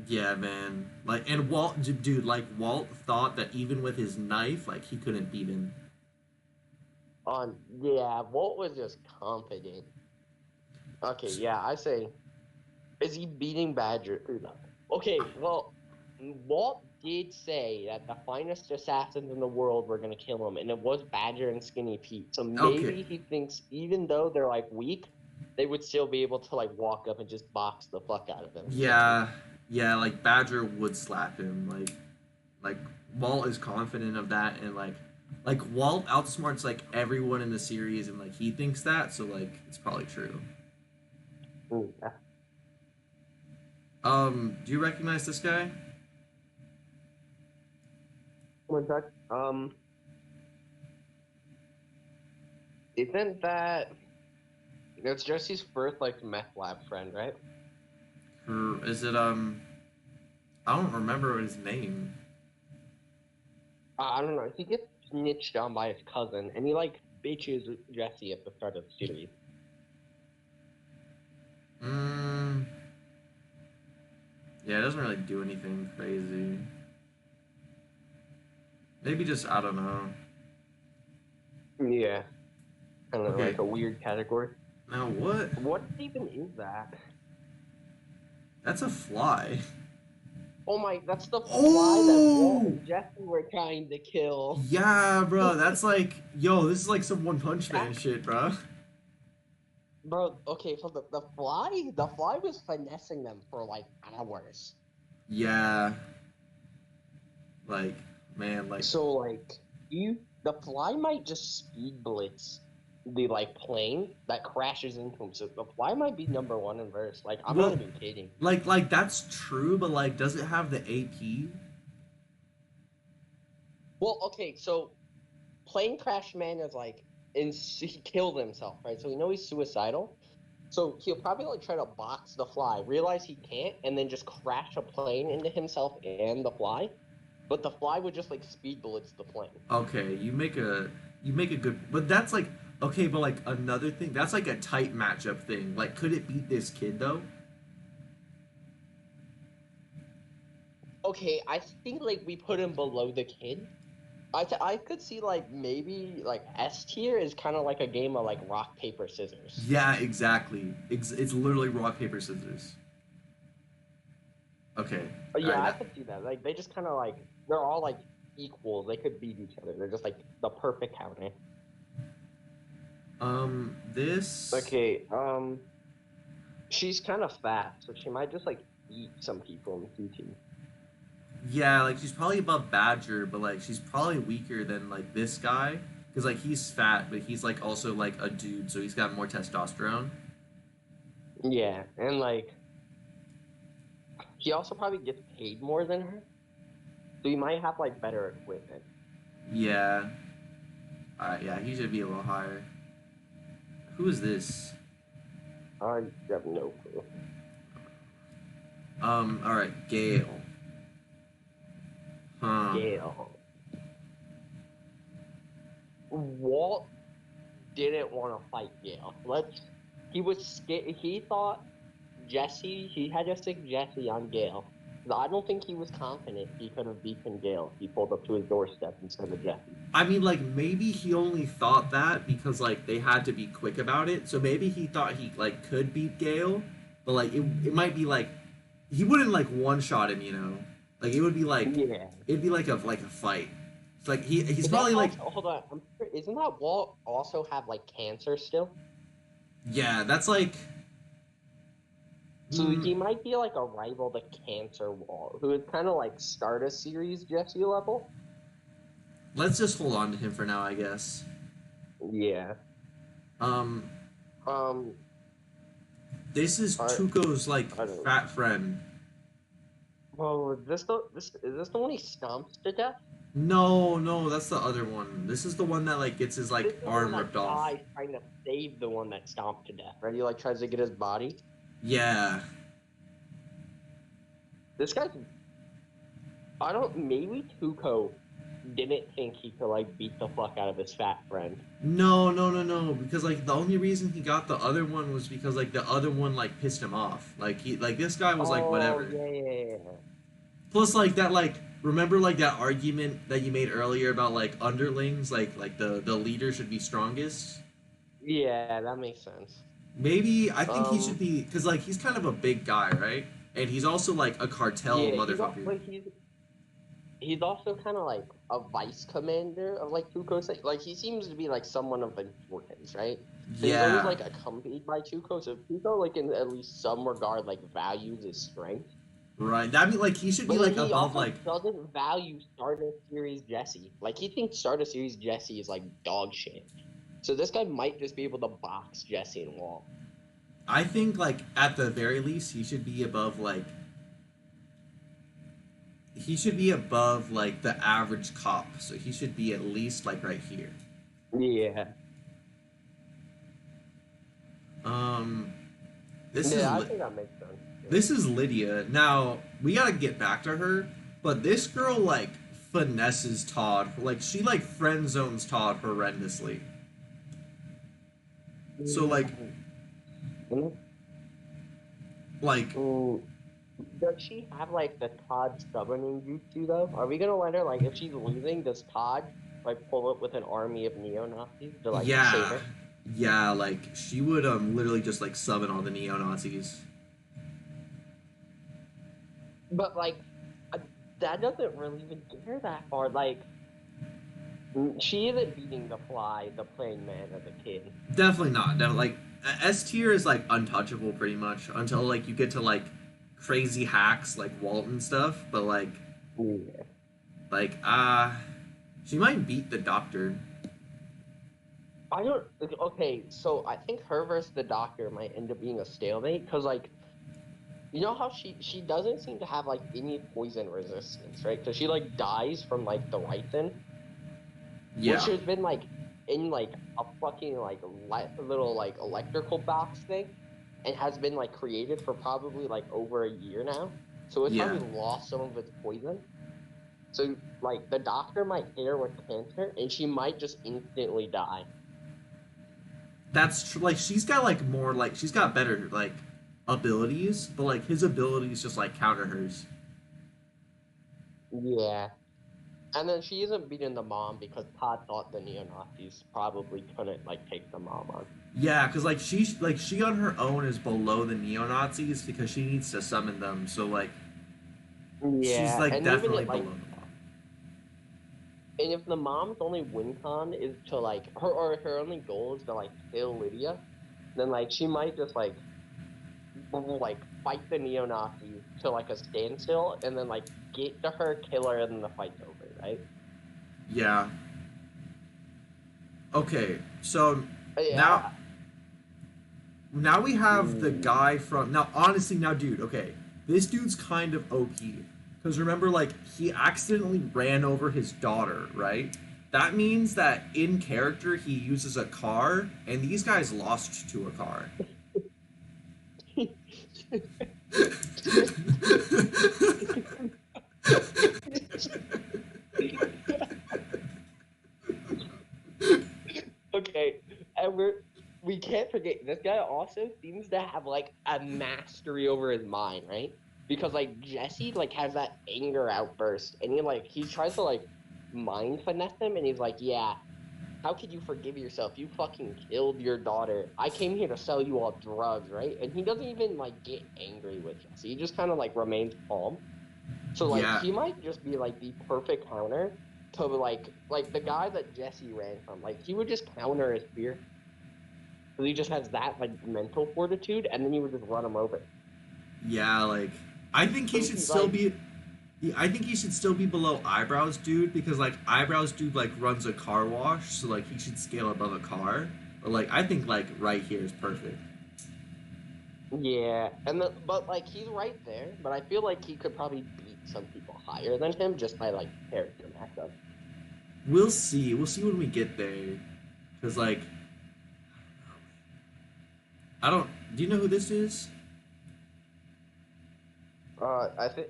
[SPEAKER 1] Yeah, man. Like, and Walt, dude, like Walt thought that even with his knife, like he couldn't beat him.
[SPEAKER 2] Yeah, Walt was just confident. Okay, yeah, I say Is he beating Badger? Okay, well, Walt did say that the finest assassins in the world were gonna kill him, and it was Badger and Skinny Pete. So
[SPEAKER 1] Okay.
[SPEAKER 2] maybe he thinks even though they're like weak, they would still be able to like walk up and just box the fuck out of him and kill him.
[SPEAKER 1] Yeah, yeah, like Badger would slap him. Like Walt is confident of that, and like Walt outsmarts like everyone in the series, and like he thinks that, so like it's probably true.
[SPEAKER 2] Yeah.
[SPEAKER 1] Do you recognize this guy?
[SPEAKER 2] One sec. Isn't that it's Jesse's first like meth lab friend, right?
[SPEAKER 1] Or is it I don't remember his name.
[SPEAKER 2] I don't know. He gets snitched on by his cousin, and he like bitches Jesse at the start of the series.
[SPEAKER 1] Yeah, it doesn't really do anything crazy. Maybe just I don't know.
[SPEAKER 2] Yeah, kind of
[SPEAKER 1] Okay.
[SPEAKER 2] like a weird category.
[SPEAKER 1] Now what?
[SPEAKER 2] What even is that?
[SPEAKER 1] That's a fly.
[SPEAKER 2] Oh my, that's the fly that
[SPEAKER 1] Oh!
[SPEAKER 2] Walt and Jesse were trying to kill.
[SPEAKER 1] Yeah, bro. That's like, yo, this is like some One Punch Man shit, bro.
[SPEAKER 2] Bro, okay, so the fly was finessing them for like hours.
[SPEAKER 1] Yeah. Like, man, like.
[SPEAKER 2] So like, the fly might just speed blitz the like plane that crashes into him. So the fly might be number one in verse. Like, I'm
[SPEAKER 1] Well,
[SPEAKER 2] not even kidding.
[SPEAKER 1] Like that's true, but like, does it have the AP?
[SPEAKER 2] Well, okay, so plane crash man is like, he killed himself, right? So we know he's suicidal. So he'll probably like try to box the fly, realize he can't, and then just crash a plane into himself and the fly. But the fly would just like speed blitz the plane.
[SPEAKER 1] Okay, you make a good, but that's like okay, but like another thing, that's like a tight matchup thing. Like, could it beat this kid though?
[SPEAKER 2] Okay, I think like we put him below the kid. I could see like maybe like S tier is kind of like a game of like rock paper scissors.
[SPEAKER 1] Yeah, exactly. It's literally rock paper scissors. Okay.
[SPEAKER 2] Yeah,
[SPEAKER 1] All
[SPEAKER 2] I
[SPEAKER 1] right.
[SPEAKER 2] could see that. Like they just kind of like they're all like equals. They could beat each other. They're just like the perfect counter.
[SPEAKER 1] This.
[SPEAKER 2] Okay, she's kind of fat, so she might just like eat some people in QT.
[SPEAKER 1] Yeah, like she's probably above Badger, but like she's probably weaker than like this guy because like he's fat, but he's like also like a dude, so he's got more testosterone.
[SPEAKER 2] Yeah, and like he also probably gets paid more than her, so he might have like better equipment.
[SPEAKER 1] Yeah. Yeah, he should be a little higher. Who is this?
[SPEAKER 2] I have no clue.
[SPEAKER 1] All right, Gale. Huh.
[SPEAKER 2] Gale. Walt didn't want to fight Gale. He was scared. He thought Jessie. He had to stick Jessie on Gale. I don't think he was confident he could have beaten Gale. He pulled up to his doorstep instead of Jessie.
[SPEAKER 1] I mean, like maybe he only thought that because like they had to be quick about it. So maybe he thought he like could beat Gale, but like it might be like he wouldn't like one shot him, you know. Like it would be like it'd be like a fight. It's like he's probably like
[SPEAKER 2] hold on. I'm sure, isn't that Walt also have like cancer still?
[SPEAKER 1] Yeah, that's like.
[SPEAKER 2] So he might be like a rival to Cancer Walt, who is kind of like start a series Jessie level.
[SPEAKER 1] Let's just hold on to him for now, I guess.
[SPEAKER 2] Yeah.
[SPEAKER 1] This is Tuco's like fat friend.
[SPEAKER 2] Oh, is this the one he stomps to death?
[SPEAKER 1] No, that's the other one. This is the one that like gets his like arm ripped off.
[SPEAKER 2] Trying to save the one that stomped to death, right? He like tries to get his body.
[SPEAKER 1] Yeah.
[SPEAKER 2] This guy's. Maybe Tuco didn't think he could like beat the fuck out of his fat friend.
[SPEAKER 1] No, because like the only reason he got the other one was because like the other one like pissed him off. Like this guy was like whatever.
[SPEAKER 2] Yeah.
[SPEAKER 1] Plus like that like remember like that argument that you made earlier about like underlings like the leader should be strongest?
[SPEAKER 2] Yeah, that makes sense.
[SPEAKER 1] Maybe I think he should be because like he's kind of a big guy, right? And he's also like a cartel
[SPEAKER 2] Yeah,
[SPEAKER 1] motherfucker.
[SPEAKER 2] he's also kind of like a vice commander of like Tuco. Like he seems to be like someone of importance, right? And he's always
[SPEAKER 1] Yeah,
[SPEAKER 2] like accompanied by Tuco. So Tuco, like in at least some regard, like values his strength.
[SPEAKER 1] right. That mean like he should be
[SPEAKER 2] But then
[SPEAKER 1] like
[SPEAKER 2] he
[SPEAKER 1] above
[SPEAKER 2] also
[SPEAKER 1] like
[SPEAKER 2] doesn't value Stardust Series Jessie. Like he thinks Stardust Series Jessie is like dog shit. So this guy might just be able to box Jessie and Wall.
[SPEAKER 1] I think like at the very least he should be above like the average cop. So he should be at least like right here.
[SPEAKER 2] Yeah.
[SPEAKER 1] Um this is
[SPEAKER 2] Yeah, I think that makes sense.
[SPEAKER 1] this is Lydia. Now, we got to get back to her, but this girl like finesses Todd. Like she like friend zones Todd horrendously. So like
[SPEAKER 2] Does she have like the Todd stubborning jutsu though? Are we gonna let her like if she's leaving, does Todd like pull up with an army of neo-Nazis to like save her?
[SPEAKER 1] Yeah, like she would literally just like summon all the neo-Nazis.
[SPEAKER 2] But like that doesn't really even get her that far. Like she isn't beating the Fly, the Playing Man as a kid.
[SPEAKER 1] Definitely not. Definitely like S tier is like untouchable pretty much until like you get to like crazy hacks like Walt and stuff, but like like she might beat the Doctor.
[SPEAKER 2] I don't. Okay, so I think her versus the Doctor might end up being a stalemate because, like, you know how she doesn't seem to have like any poison resistance, right? Because she like dies from like the ricin, which has been like in like a fucking like little like electrical box thing, and has been like created for probably like over a year now. So it's probably lost some of its poison. So like the Doctor might hit her with cancer, and she might just instantly die.
[SPEAKER 1] That's true. Like she's got like more like she's got better like abilities, but like his abilities just like counter hers.
[SPEAKER 2] Yeah, and then she isn't beating the mom because Todd thought the neo-Nazis probably couldn't like take the mom on.
[SPEAKER 1] Yeah, because like she on her own is below the neo-Nazis because she needs to summon them. So like she's like definitely below them.
[SPEAKER 2] And if the mom's only win con is to like her only goal is to like kill Lydia, then like she might just like fight the neo-Nazis to like a standstill and then like get to her, kill her, and then the fight's over, right?
[SPEAKER 1] Yeah. Okay, so now we have the guy from honestly dude, okay, this dude's kind of OP. Because remember, like, he accidentally ran over his daughter, right? That means that in character, he uses a car, and these guys lost to a car.
[SPEAKER 2] Okay, and we can't forget, this guy also seems to have, like, a mastery over his mind, right? Because, like, Jessie, like, has that anger outburst, and he tries to, like, mind finesse him, and he's like, yeah, how could you forgive yourself? You fucking killed your daughter. I came here to sell you all drugs, right? And he doesn't even, like, get angry with Jessie. He just kind of, like, remains calm. So, like, he might just be, like, the perfect counter to, like the guy that Jessie ran from. Like, he would just counter his fear. So he just has that, like, mental fortitude, and then he would just run him over.
[SPEAKER 1] Yeah, like... I think he should still be. I think he should still be below Eyebrows Dude because like Eyebrows Dude like runs a car wash, so like he should scale above a car. But like I think like right here is perfect.
[SPEAKER 2] Yeah, but like he's right there. But I feel like he could probably beat some people higher than him just by like character matchup.
[SPEAKER 1] We'll see. We'll see when we get there. Cause like I don't. Do you know who this is?
[SPEAKER 2] I think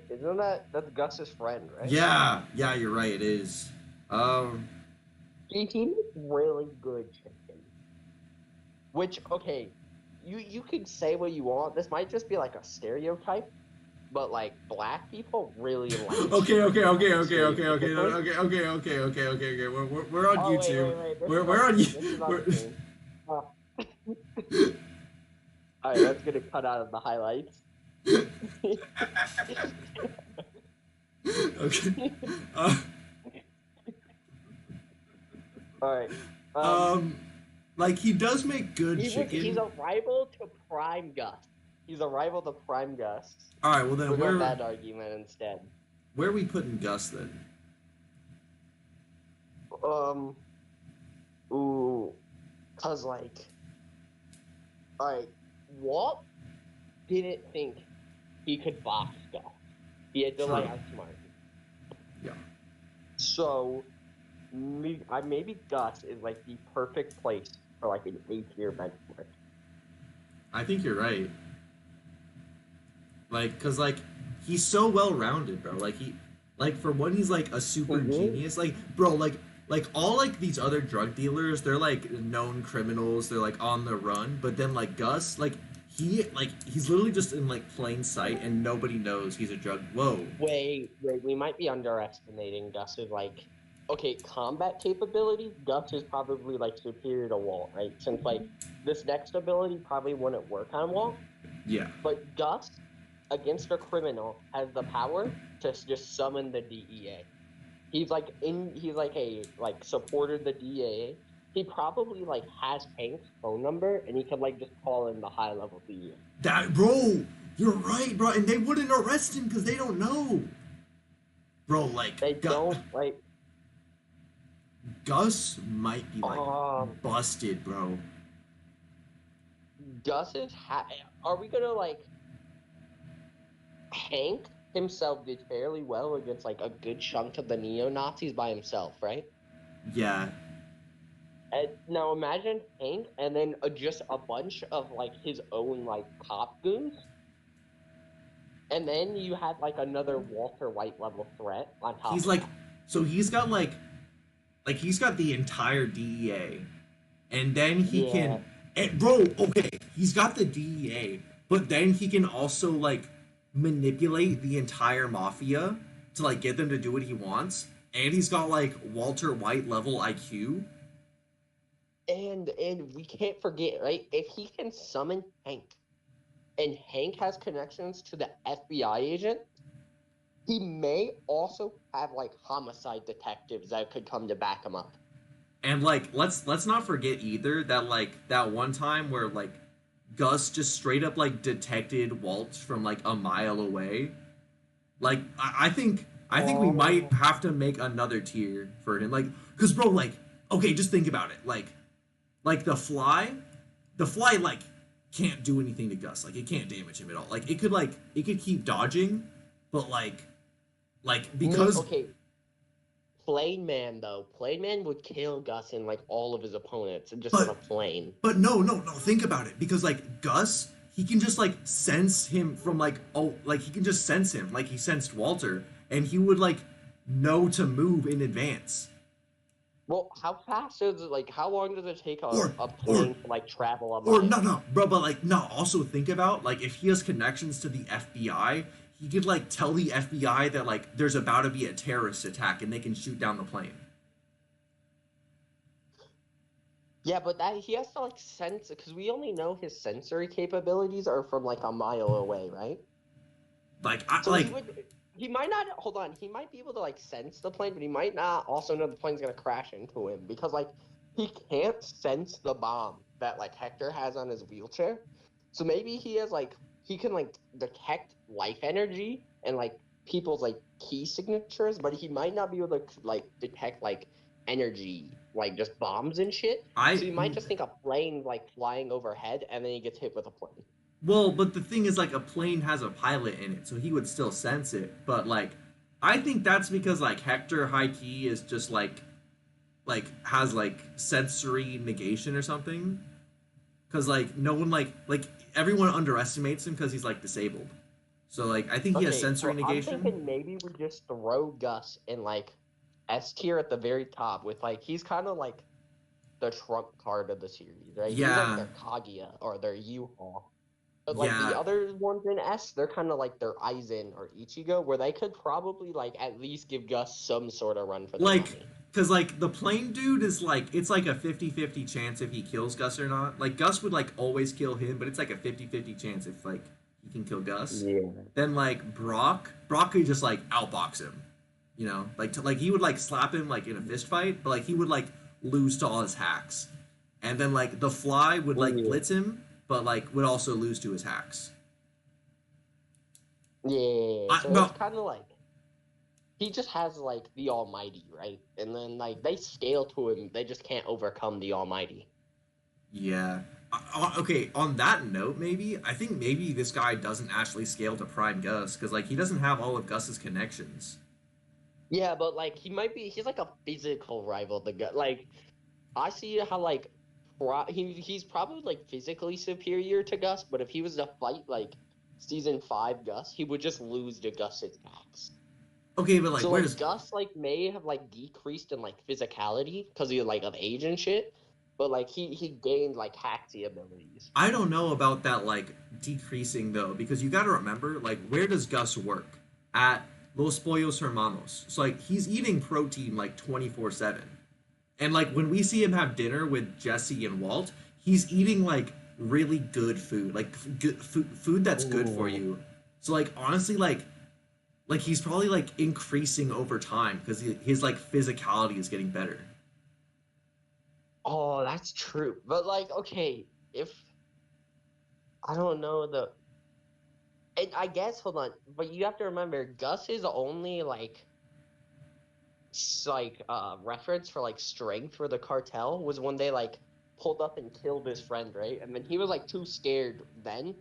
[SPEAKER 2] that's Gus's friend, right?
[SPEAKER 1] Yeah, you're right. It is.
[SPEAKER 2] He makes really good chicken. Which okay, you could say what you want. This might just be like a stereotype, but like black people really like.
[SPEAKER 1] Okay. We're on YouTube. We're on YouTube.
[SPEAKER 2] Alright, that's gonna cut out of the highlights.
[SPEAKER 1] Okay. Uh,
[SPEAKER 2] Alright.
[SPEAKER 1] like he does make good chicken.
[SPEAKER 2] He's a rival to Prime Gus. He's a rival to Prime Gus.
[SPEAKER 1] All right, well then
[SPEAKER 2] We'll go that argument instead.
[SPEAKER 1] Where are we putting Gus then?
[SPEAKER 2] Cause like, alright, Walt didn't think he could box Gus. He had to like outsmart.
[SPEAKER 1] Yeah.
[SPEAKER 2] So, maybe Gus is like the perfect place for like an 8-tier benchmark.
[SPEAKER 1] I think you're right. Like, cause like he's so well rounded, bro. Like for one, he's like a super genius. Like, bro, like all like these other drug dealers, they're like known criminals. They're like on the run. But then like Gus, he's literally just in like plain sight, and nobody knows he's a drug. Whoa.
[SPEAKER 2] Wait, we might be underestimating Gus's like. Okay, combat capabilities, Gus is probably like superior to Walt, right? Since like this next ability probably wouldn't work on Walt.
[SPEAKER 1] Yeah.
[SPEAKER 2] But Gus, against a criminal, has the power to just summon the DEA. He's like a supporter of the DEA. He probably like has Hank's phone number, and he could like just call in the high level DEA.
[SPEAKER 1] That bro, you're right, bro, and they wouldn't arrest him because they don't know. Bro, like
[SPEAKER 2] they don't like.
[SPEAKER 1] Gus might be like busted, bro.
[SPEAKER 2] Gus is are we gonna like Hank himself did fairly well against like a good chunk of the neo-Nazis by himself, right?
[SPEAKER 1] Yeah.
[SPEAKER 2] And now imagine Hank and then just a bunch of like his own like cop goons. And then you had like another Walter White level threat on top.
[SPEAKER 1] He's like, so he's got like he's got the entire DEA, and then he can, and bro, okay, he's got the DEA, but then he can also like manipulate the entire mafia to like get them to do what he wants, and he's got like Walter White level IQ.
[SPEAKER 2] And we can't forget, right? If he can summon Hank, and Hank has connections to the FBI agent, he may also have like homicide detectives that could come to back him up.
[SPEAKER 1] And like let's not forget either that like that one time where like Gus just straight up like detected Walt from like a mile away. Like I think we might have to make another tier for him. Like, cause bro, like, okay, just think about it. Like the fly like can't do anything to Gus. Like it can't damage him at all. Like it could keep dodging, but like because
[SPEAKER 2] Plane Man would kill Gus and like all of his opponents and just on a plane.
[SPEAKER 1] But no, think about it, because like Gus, he can just like sense him from like he can just sense him like he sensed Walter, and he would like know to move in advance.
[SPEAKER 2] Well, how fast is it? Like, how long does it take a plane to like travel a
[SPEAKER 1] mile? Or no, bro, but like no. Also think about like if he has connections to the FBI, he could like tell the FBI that like there's about to be a terrorist attack and they can shoot down the plane.
[SPEAKER 2] Yeah, but that he has to like sense, because we only know his sensory capabilities are from like a mile away, right? He might not, hold on, he might be able to like sense the plane, but he might not also know the plane's gonna crash into him, because like he can't sense the bomb that like Hector has on his wheelchair. So maybe he has like, he can like detect life energy and like people's like key signatures, but he might not be able to like detect like energy, like just bombs and shit. So you might just think a plane like flying overhead and then he gets hit with a plane.
[SPEAKER 1] Well, but the thing is, like, a plane has a pilot in it, so he would still sense it. But, like, I think that's because, like, Hector high key is just, like, has, like, sensory negation or something. Because, like, no one, like, everyone underestimates him because he's, like, disabled. So, like, I think he has sensory negation.
[SPEAKER 2] I'm thinking maybe we just throw Gus in, like, S tier at the very top with, like, he's kind of, like, the trump card of the series, right?
[SPEAKER 1] Yeah.
[SPEAKER 2] He's, like, their Kaguya or their U-Haul. But, like, the other ones in S, they're kind of like their Aizen or Ichigo, where they could probably, like, at least give Gus some sort of run for the money.
[SPEAKER 1] Because, like, the plane dude is, like, it's, like, a 50-50 chance if he kills Gus or not. Like, Gus would, like, always kill him, but it's, like, a 50-50 chance if, like, he can kill Gus.
[SPEAKER 2] Yeah.
[SPEAKER 1] Then, like, Brock could just, like, outbox him. You know? Like, he would, like, slap him, like, in a fist fight, but, like, he would, like, lose to all his hacks. And then, like, the Fly would, like, blitz him, but, like, would also lose to his hacks.
[SPEAKER 2] Yeah. So it's kind of like... He just has, like, the Almighty, right? And then, like, they scale to him. They just can't overcome the Almighty.
[SPEAKER 1] Yeah. Okay, on that note, I think maybe this guy doesn't actually scale to Prime Gus, because, like, he doesn't have all of Gus's connections.
[SPEAKER 2] Yeah, but, like, he's, like, a physical rival to Gus. Like, I see how, like, he's probably, like, physically superior to Gus, but if he was to fight, like, Season 5 Gus, he would just lose to Gus's hacks.
[SPEAKER 1] Okay, but, like,
[SPEAKER 2] so, like, Gus, like, may have, like, decreased in, like, physicality because he, like, of age and shit, but, like, he gained, like, hacksy abilities.
[SPEAKER 1] I don't know about that, like, decreasing, though, because you gotta remember, like, where does Gus work? At Los Pollos Hermanos. So, like, he's eating protein, like, 24/7. And, like, when we see him have dinner with Jessie and Walt, he's eating, like, really good food. Like, good food that's good for you. So, like, honestly, like, he's probably, like, increasing over time because his, like, physicality is getting better.
[SPEAKER 2] Oh, that's true. But, like, okay, if... I don't know the... And I guess, hold on, but you have to remember, Gus's only, like, reference for, like, strength for the cartel was when they, like, pulled up and killed his friend, right? And then he was, like, too scared then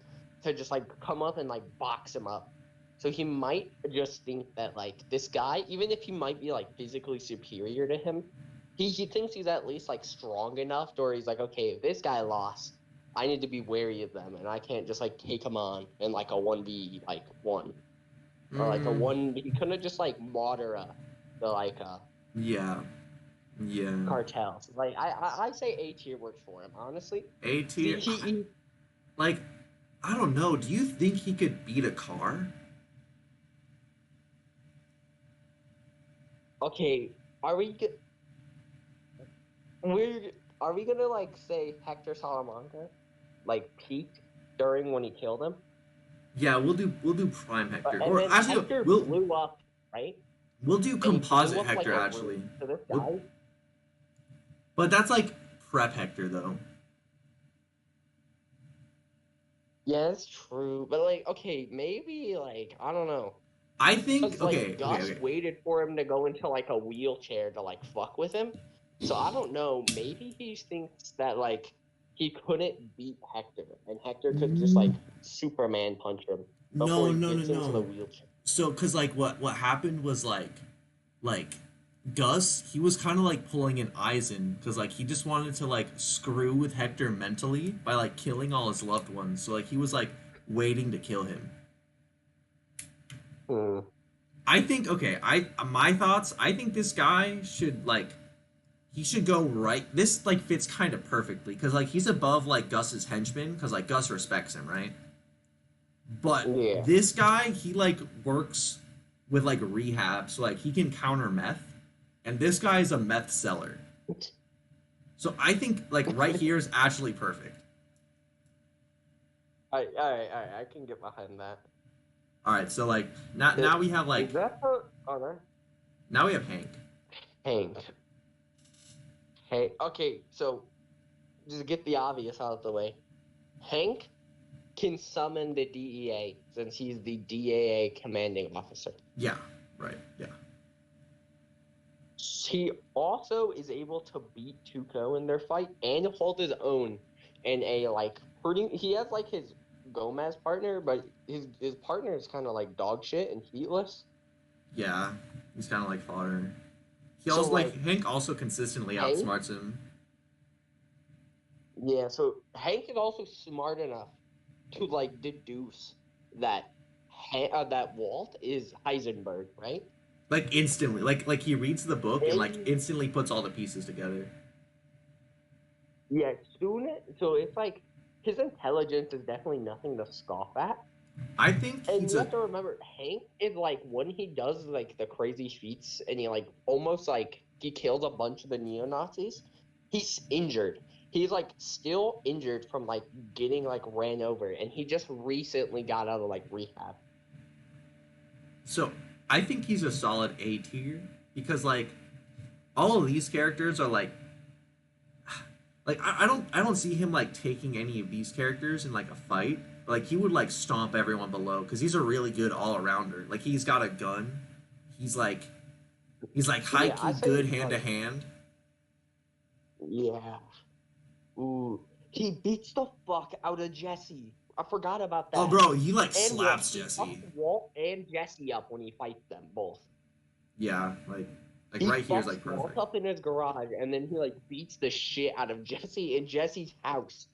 [SPEAKER 2] to just, like, come up and, like, box him up. So he might just think that, like, this guy, even if he might be, like, physically superior to him, he thinks he's at least, like, strong enough to where he's like, okay, if this guy lost, I need to be wary of them, and I can't just, like, take him on in, like, a 1v, like, 1. Or, like, a 1... He couldn't just, like, modder the, like,
[SPEAKER 1] Yeah.
[SPEAKER 2] cartels. Like, I say A tier works for him, honestly.
[SPEAKER 1] A tier? Like, I don't know. Do you think he could beat a car?
[SPEAKER 2] Okay, are we gonna, like, say Hector Salamanca, like, peaked during when he killed him?
[SPEAKER 1] Yeah, we'll do Prime Hector.
[SPEAKER 2] And
[SPEAKER 1] or
[SPEAKER 2] then
[SPEAKER 1] actually,
[SPEAKER 2] Hector blew up, right?
[SPEAKER 1] We'll do composite Hector,
[SPEAKER 2] like,
[SPEAKER 1] actually.
[SPEAKER 2] To this guy.
[SPEAKER 1] But that's, like, prep Hector, though.
[SPEAKER 2] Yeah, that's true. But, like, okay, maybe, like, I don't know.
[SPEAKER 1] I think,
[SPEAKER 2] Gus waited for him to go into, like, a wheelchair to, like, fuck with him. So, I don't know. Maybe he thinks that, like, he couldn't beat Hector. And Hector could just, like, Superman punch him before he gets into the wheelchair.
[SPEAKER 1] So, because, like, what happened was, like, Gus, he was kind of, like, pulling an Eisen, because, like, he just wanted to, like, screw with Hector mentally by, like, killing all his loved ones. So, like, he was, like, waiting to kill him. I think, my thoughts, I think this guy should, like, he should go right. This, like, fits kind of perfectly, because, like, he's above, like, Gus's henchman, because, like, Gus respects him, right? But this guy, he, like, works with, like, rehab, so, like, he can counter meth, and this guy is a meth seller. So I think, like, right here is actually perfect.
[SPEAKER 2] Alright, I can get behind that.
[SPEAKER 1] Alright, so, like, now we have, like...
[SPEAKER 2] Is that
[SPEAKER 1] now we have Hank.
[SPEAKER 2] Hey, okay, so, just get the obvious out of the way. Hank can summon the DEA, since he's the DEA commanding officer.
[SPEAKER 1] Yeah, right, yeah.
[SPEAKER 2] He also is able to beat Tuco in their fight, and hold his own in a, like, he has, like, his Gomez partner, but his partner is kind of, like, dog shit and heatless.
[SPEAKER 1] Yeah, he's kind of like fodder. He also, like, Hank also consistently outsmarts him.
[SPEAKER 2] Yeah, so Hank is also smart enough to, like, deduce that that Walt is Heisenberg, right?
[SPEAKER 1] Like, instantly. Like he reads the book and, like, instantly puts all the pieces together.
[SPEAKER 2] Yeah, so it's like, his intelligence is definitely nothing to scoff at.
[SPEAKER 1] I think
[SPEAKER 2] and you have to remember, Hank is, like, when he does, like, the crazy feats, and he, like, almost, like, he kills a bunch of the neo-Nazis. He's injured. He's like still injured from like getting like ran over, and he just recently got out of like rehab.
[SPEAKER 1] So I think he's a solid A tier because like all of these characters are like I don't see him like taking any of these characters in like a fight. Like he would like stomp everyone below because he's a really good all arounder. Like he's got a gun. He's like high key good hand to hand.
[SPEAKER 2] Yeah. Ooh. He beats the fuck out of Jessie. I forgot about that.
[SPEAKER 1] Oh, bro, he like slaps Jessie.
[SPEAKER 2] He Walt and Jessie up when he fights them both.
[SPEAKER 1] Yeah, like right here is like perfect.
[SPEAKER 2] Walt up in his garage, and then he like beats the shit out of Jessie in Jessie's house.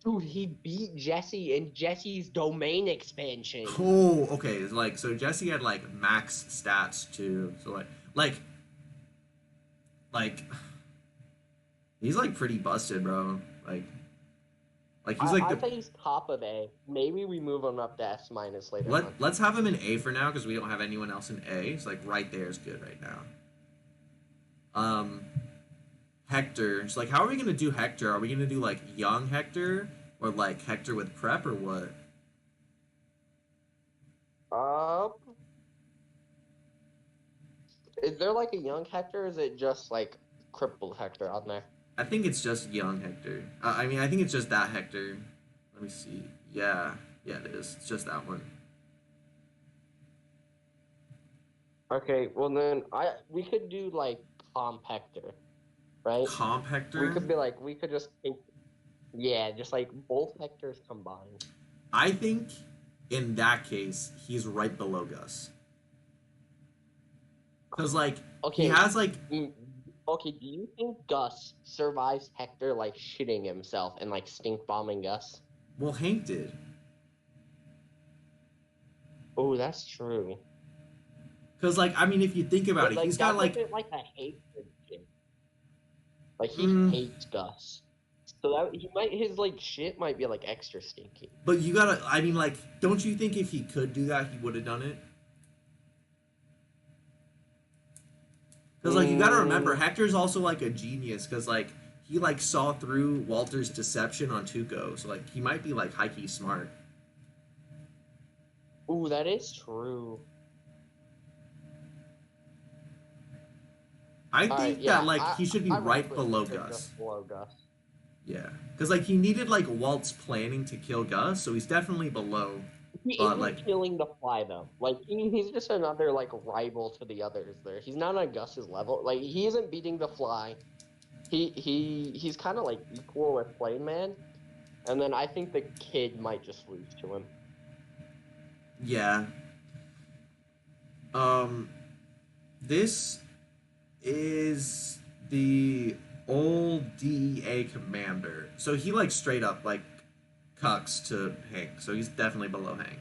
[SPEAKER 2] Dude, he beat Jessie in Jessie's domain expansion.
[SPEAKER 1] Oh, okay. Like so, Jessie had like max stats too. So like he's like pretty busted, bro. Like he's like
[SPEAKER 2] I think he's top of A. Maybe we move him up to S- later.
[SPEAKER 1] Let's have him in A for now because we don't have anyone else in A. It's like right there is good right now. Hector. It's like how are we gonna do Hector? Are we gonna do like young Hector or like Hector with prep or what?
[SPEAKER 2] Is there like a young Hector? Or is it just like crippled Hector on there?
[SPEAKER 1] I think it's just young Hector. I mean, I think it's just that Hector. Let me see. Yeah, it is. It's just that one.
[SPEAKER 2] Okay, well then we could do like Comp Hector, right?
[SPEAKER 1] Comp Hector?
[SPEAKER 2] We could just take, yeah, just like both Hectors combined.
[SPEAKER 1] I think in that case he's right below Gus. Cause like he has like.
[SPEAKER 2] Okay, do you think Gus survives Hector like shitting himself and like stink bombing Gus?
[SPEAKER 1] Well, Hank did.
[SPEAKER 2] Oh, that's true.
[SPEAKER 1] Cause like I mean, if you think about it, he's got like
[SPEAKER 2] a hatred shit. Like he hates Gus, so that his like shit might be like extra stinky.
[SPEAKER 1] But you gotta, I mean, like, don't you think if he could do that, he would have done it? Because like you gotta remember, Hector's also like a genius. Because like he like saw through Walter's deception on Tuco, so like he might be like high key smart.
[SPEAKER 2] Ooh, that is true.
[SPEAKER 1] I think that like he should be right below Gus. Yeah, because like he needed like Walt's planning to kill Gus, so he's definitely below.
[SPEAKER 2] He isn't killing the Fly though. Like he's just another like rival to the others. There, he's not on Gus's level. Like he isn't beating the Fly. He's kind of like equal with Flame Man, and then I think the Kid might just lose to him.
[SPEAKER 1] Yeah. This is the old DEA commander. So he like straight up like cucks to Hank. So he's definitely below Hank.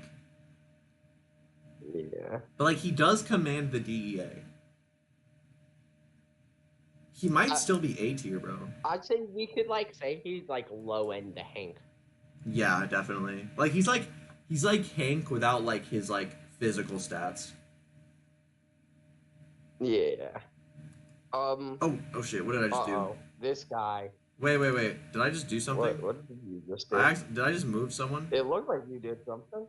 [SPEAKER 2] Yeah.
[SPEAKER 1] But like he does command the DEA. He might still be A tier, bro.
[SPEAKER 2] I'd say we could like say he's like low end to Hank.
[SPEAKER 1] Yeah, definitely. Like he's like Hank without like his like physical stats.
[SPEAKER 2] Yeah.
[SPEAKER 1] Oh shit! What did I just do?
[SPEAKER 2] This guy.
[SPEAKER 1] Wait! Did I just do something?
[SPEAKER 2] What did you just do?
[SPEAKER 1] Did I just move someone?
[SPEAKER 2] It looked like you did something.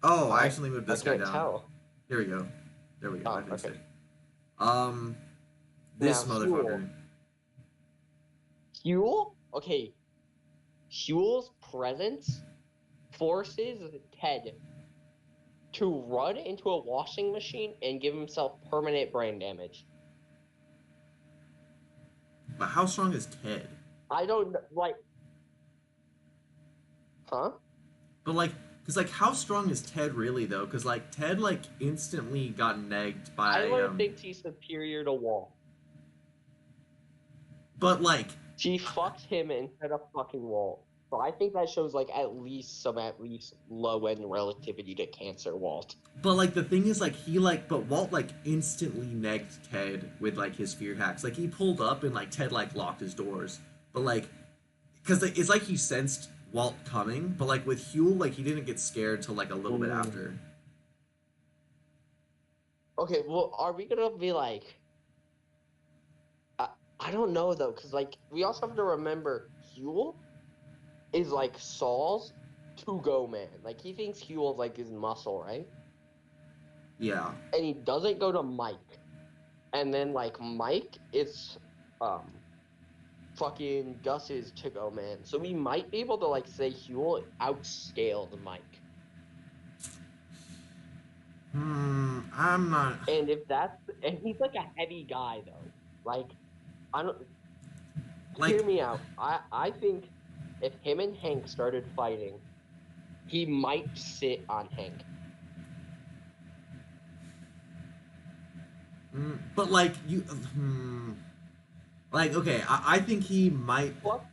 [SPEAKER 1] Oh, I actually moved this guy down.
[SPEAKER 2] Tell.
[SPEAKER 1] Here we go. There we go. I fixed
[SPEAKER 2] okay.
[SPEAKER 1] it. This now, motherfucker.
[SPEAKER 2] Huell? Okay. Huell's presence forces Ted to run into a washing machine and give himself permanent brain damage.
[SPEAKER 1] But how strong is Ted?
[SPEAKER 2] I don't like. Huh?
[SPEAKER 1] But like, cause like, how strong is Ted really though? Cause like, Ted like instantly got negged by.
[SPEAKER 2] I don't think he's superior to Walt.
[SPEAKER 1] But like,
[SPEAKER 2] she fucked him instead of fucking Walt. So I think that shows like at least low end relativity to cancer Walt.
[SPEAKER 1] But like the thing is like but Walt like instantly negged Ted with like his fear hacks. Like he pulled up and like Ted like locked his doors. But like, cause it's like he sensed Walt coming. But like with Huell, like he didn't get scared till like a little bit after.
[SPEAKER 2] Okay, well, are we gonna be like? I, I don't know though, because like we also have to remember Huell is like Saul's to-go man. Like he thinks Huell's like his muscle, right?
[SPEAKER 1] Yeah.
[SPEAKER 2] And he doesn't go to Mike. And then like Mike is um fucking Gus's to-go man. So we might be able to like say Huell outscaled Mike.
[SPEAKER 1] I'm not.
[SPEAKER 2] And if that's and he's like a heavy guy though. Like I don't
[SPEAKER 1] Like,
[SPEAKER 2] hear me out. I think if him and Hank started fighting, he might sit on Hank.
[SPEAKER 1] but like, like, okay, I think he might.
[SPEAKER 2] What?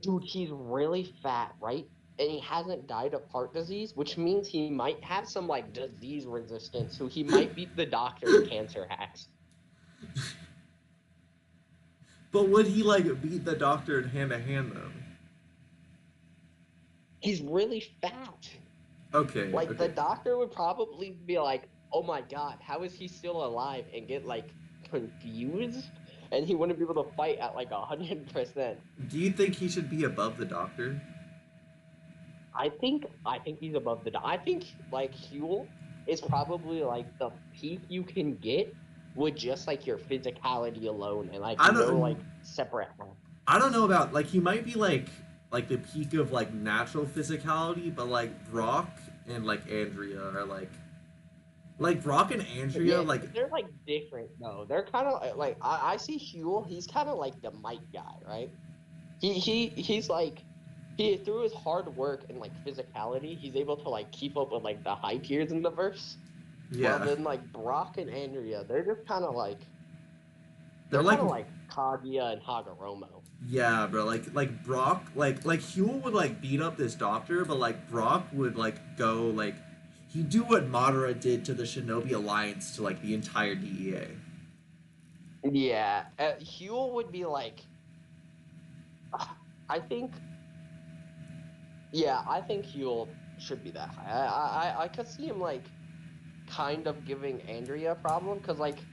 [SPEAKER 2] Dude, he's really fat, right? And he hasn't died of heart disease, which means he might have some like disease resistance, so he might beat the doctor's cancer hacks.
[SPEAKER 1] But would he like beat the doctor hand to hand though?
[SPEAKER 2] He's really fat.
[SPEAKER 1] Okay,
[SPEAKER 2] Like the
[SPEAKER 1] okay.
[SPEAKER 2] doctor would probably be like, "Oh my god, how is he still alive?" and get like confused, and he wouldn't be able to fight at like 100%.
[SPEAKER 1] Do you think he should be above the doctor?
[SPEAKER 2] I think he's above the. I think like Huell is probably like the peak you can get with just like your physicality alone and like
[SPEAKER 1] I
[SPEAKER 2] no
[SPEAKER 1] don't.
[SPEAKER 2] like separate.
[SPEAKER 1] I don't know about like he might be like the peak of like natural physicality, but like Brock and like Andrea are like Brock and Andrea
[SPEAKER 2] Yeah,
[SPEAKER 1] like
[SPEAKER 2] they're like different though. They're kind of like I see Huell. He's kind of like the Mike guy, right? He's like he through his hard work and like physicality, he's able to like keep up with like the high tiers in the verse. Well,
[SPEAKER 1] yeah.
[SPEAKER 2] then like Brock and Andrea, they're just kind of like
[SPEAKER 1] They're
[SPEAKER 2] they're kind
[SPEAKER 1] like
[SPEAKER 2] of like Kaguya and Hagoromo.
[SPEAKER 1] yeah, bro. Like Brock like Huell would like beat up this doctor, but like Brock would like go like he'd do what Madara did to the Shinobi Alliance to like the entire DEA.
[SPEAKER 2] Yeah, Huell would be like, I think, yeah, I think Huell should be that high. I could see him like kind of giving Andrea a problem because like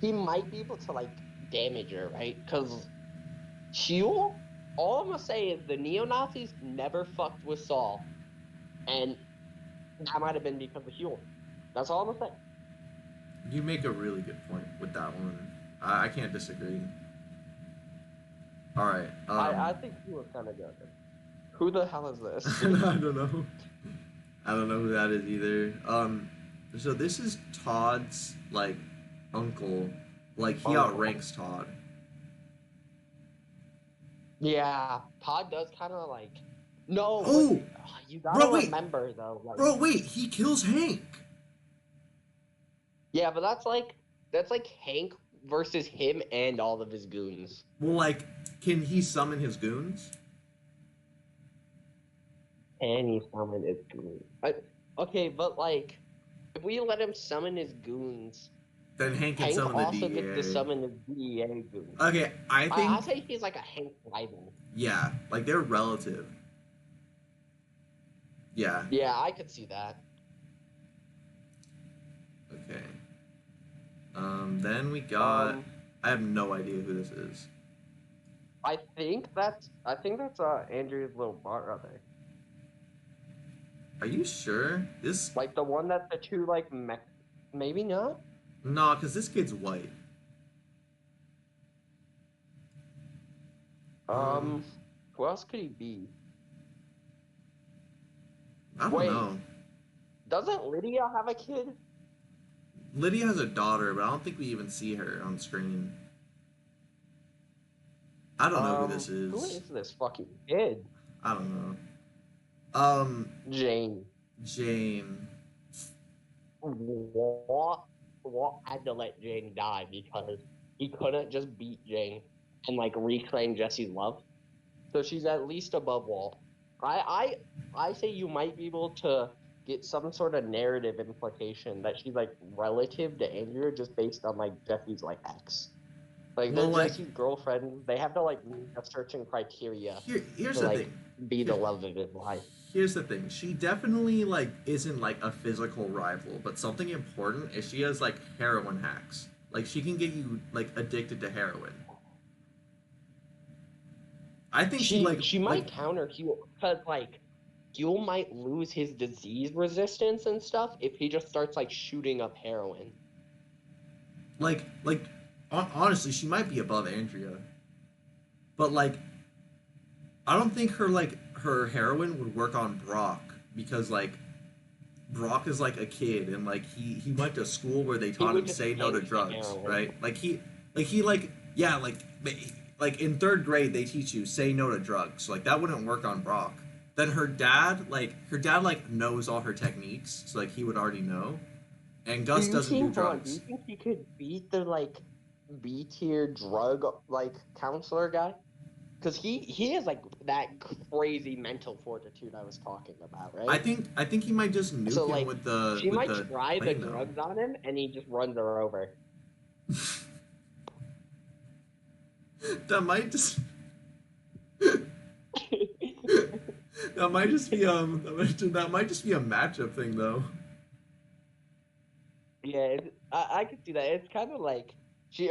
[SPEAKER 2] he might be able to like damage her, right? Because Huell, all I'm gonna say is the neo Nazis never fucked with Saul, and that might have been because of Huell. That's all I'm gonna say.
[SPEAKER 1] You make a really good point with that one. I can't disagree. All right.
[SPEAKER 2] I think Huell kind of good. Who the hell is this?
[SPEAKER 1] I don't know. I don't know who that is either. So this is Todd's like uncle. Like he
[SPEAKER 2] Uncle.
[SPEAKER 1] outranks Todd.
[SPEAKER 2] Yeah, Todd does kind of like. No, but
[SPEAKER 1] Oh,
[SPEAKER 2] you gotta
[SPEAKER 1] bro, wait,
[SPEAKER 2] remember though, like.
[SPEAKER 1] bro, wait. He kills Hank.
[SPEAKER 2] Yeah, but that's like Hank versus him and all of his goons.
[SPEAKER 1] Well, like, can he summon his goons?
[SPEAKER 2] And he summoned his goons. Okay, but like, if we let him summon his goons,
[SPEAKER 1] Then Hank can
[SPEAKER 2] Hank
[SPEAKER 1] summon the
[SPEAKER 2] also gets to
[SPEAKER 1] DEA.
[SPEAKER 2] summon his DEA goons.
[SPEAKER 1] Okay, I
[SPEAKER 2] I
[SPEAKER 1] think
[SPEAKER 2] say he's like a Hank rival.
[SPEAKER 1] yeah, like they're relative. Yeah.
[SPEAKER 2] Yeah, I could see that.
[SPEAKER 1] Okay. Then we got.
[SPEAKER 2] Um,
[SPEAKER 1] I have no idea who this is.
[SPEAKER 2] I think that's Andrew's little brother.
[SPEAKER 1] Are you sure? This
[SPEAKER 2] Like the one that the two like maybe not.
[SPEAKER 1] no, because this kid's white. Um,
[SPEAKER 2] Um, who else could he be?
[SPEAKER 1] I don't
[SPEAKER 2] Wait,
[SPEAKER 1] know.
[SPEAKER 2] doesn't Lydia have a kid?
[SPEAKER 1] Lydia has a daughter, but I don't think we even see her on screen. I don't know who this
[SPEAKER 2] Who
[SPEAKER 1] is.
[SPEAKER 2] is this fucking kid?
[SPEAKER 1] I don't know.
[SPEAKER 2] Jane.
[SPEAKER 1] Jane.
[SPEAKER 2] What had to let Jane die because he couldn't just beat Jane and like reclaim Jesse's love. So she's at least above Walt. I say you might be able to get some sort of narrative implication that she's like relative to Andrew just based on like Jesse's like ex. Like
[SPEAKER 1] Well,
[SPEAKER 2] they're
[SPEAKER 1] like
[SPEAKER 2] Jesse's girlfriend. They have to like meet a certain criteria
[SPEAKER 1] here's
[SPEAKER 2] to
[SPEAKER 1] the
[SPEAKER 2] like
[SPEAKER 1] thing.
[SPEAKER 2] be the
[SPEAKER 1] Here,
[SPEAKER 2] love of his life.
[SPEAKER 1] here's the thing. She definitely like isn't like a physical rival, but something important is she has like heroin hacks. Like she can get you like addicted to heroin. I think she
[SPEAKER 2] She
[SPEAKER 1] like
[SPEAKER 2] might counter Huell because like Huell might lose his disease resistance and stuff if he just starts like shooting up heroin.
[SPEAKER 1] like honestly, she might be above Andrea, but like I don't think her heroin would work on Brock because like Brock is like a kid and like he went to school where they
[SPEAKER 2] He
[SPEAKER 1] taught
[SPEAKER 2] would
[SPEAKER 1] him
[SPEAKER 2] just
[SPEAKER 1] say no to
[SPEAKER 2] tank the
[SPEAKER 1] drugs,
[SPEAKER 2] heroin.
[SPEAKER 1] right? Like he like yeah like in third grade they teach you say no to drugs. Like that wouldn't work on Brock. Then her dad like knows all her techniques, so like he would already know. And
[SPEAKER 2] Do
[SPEAKER 1] Gus
[SPEAKER 2] you
[SPEAKER 1] doesn't do
[SPEAKER 2] think, hold on, do you
[SPEAKER 1] drugs.
[SPEAKER 2] think he could beat the like B tier drug like counselor guy? Because he has like that crazy mental fortitude I was talking about, right?
[SPEAKER 1] I think he might just
[SPEAKER 2] So
[SPEAKER 1] nuke him
[SPEAKER 2] like she
[SPEAKER 1] with
[SPEAKER 2] might
[SPEAKER 1] the
[SPEAKER 2] try the
[SPEAKER 1] plane though.
[SPEAKER 2] drugs on him and he just runs her over.
[SPEAKER 1] That might just that might just be that might just be a matchup thing though.
[SPEAKER 2] Yeah, I could see that. It's kind of like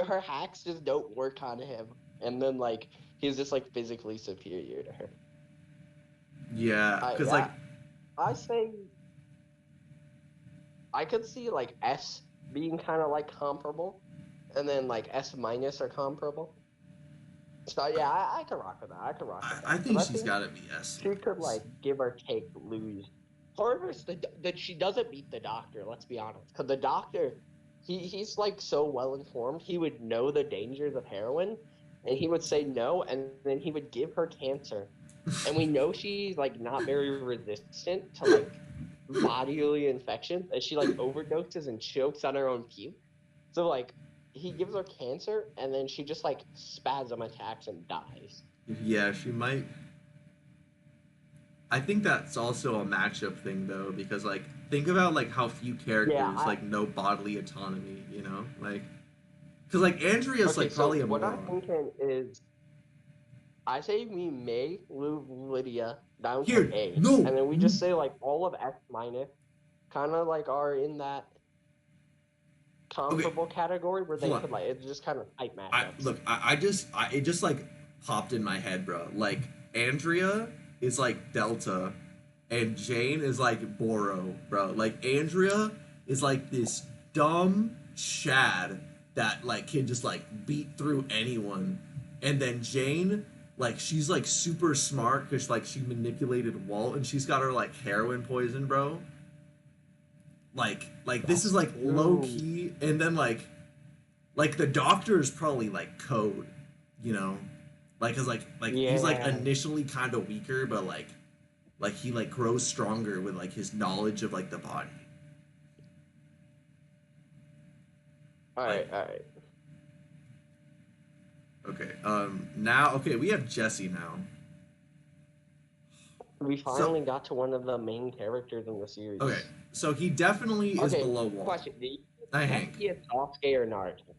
[SPEAKER 2] her hacks just don't work on him, and then like he's just like physically superior to her.
[SPEAKER 1] Yeah,
[SPEAKER 2] I
[SPEAKER 1] because like
[SPEAKER 2] I, I say I could see like S being kind of like comparable, and then like S minus are comparable. So yeah, I can rock with that. I can rock with
[SPEAKER 1] I
[SPEAKER 2] that
[SPEAKER 1] think
[SPEAKER 2] because I
[SPEAKER 1] she's
[SPEAKER 2] think
[SPEAKER 1] got to be S
[SPEAKER 2] she could
[SPEAKER 1] minus.
[SPEAKER 2] like give or take lose. Part of it's that she doesn't beat the doctor. Let's be honest, because the doctor, he's like so well informed. He would know the dangers of heroin, and he would say no, and then he would give her cancer. And we know she's like not very resistant to like bodily infections, and she like overdoses and chokes on her own puke. So like he gives her cancer, and then she just like spasm attacks and dies.
[SPEAKER 1] Yeah, she might. I think that's also a matchup thing though, because like think about like how few
[SPEAKER 2] Yeah,
[SPEAKER 1] characters like know bodily autonomy, you know, like because like Andrea's
[SPEAKER 2] okay,
[SPEAKER 1] like
[SPEAKER 2] so
[SPEAKER 1] probably a
[SPEAKER 2] what I'm
[SPEAKER 1] moron.
[SPEAKER 2] thinking is I say we may move Lydia down to
[SPEAKER 1] Here,
[SPEAKER 2] A,
[SPEAKER 1] no,
[SPEAKER 2] and then we just say like all of S minus kind of like are in that
[SPEAKER 1] okay,
[SPEAKER 2] comparable category where they
[SPEAKER 1] hold on.
[SPEAKER 2] could like it's just kind of tight matchups.
[SPEAKER 1] It just like popped in my head, bro. Like Andrea is like Delta, and Jane is like Boro, bro. Like Andrea is like this dumb Chad that like can just like beat through anyone, and then Jane, like she's like super smart because like she manipulated Walt and she's got her like heroin poison, bro. Like this is
[SPEAKER 2] That's
[SPEAKER 1] like low
[SPEAKER 2] true.
[SPEAKER 1] key, and then like the doctor is probably like code, you know, like cause like he's like
[SPEAKER 2] Yeah.
[SPEAKER 1] initially kind of weaker, but like he like grows stronger with like his knowledge of like the body.
[SPEAKER 2] All
[SPEAKER 1] Like
[SPEAKER 2] right, all right.
[SPEAKER 1] okay, now okay we have Jessie now.
[SPEAKER 2] We
[SPEAKER 1] So
[SPEAKER 2] finally got to one of the main characters in the
[SPEAKER 1] okay,
[SPEAKER 2] series.
[SPEAKER 1] so he definitely is
[SPEAKER 2] Okay,
[SPEAKER 1] below Walt.
[SPEAKER 2] question: do you think
[SPEAKER 1] I Hank,
[SPEAKER 2] Jessie is Sasuke or Naruto?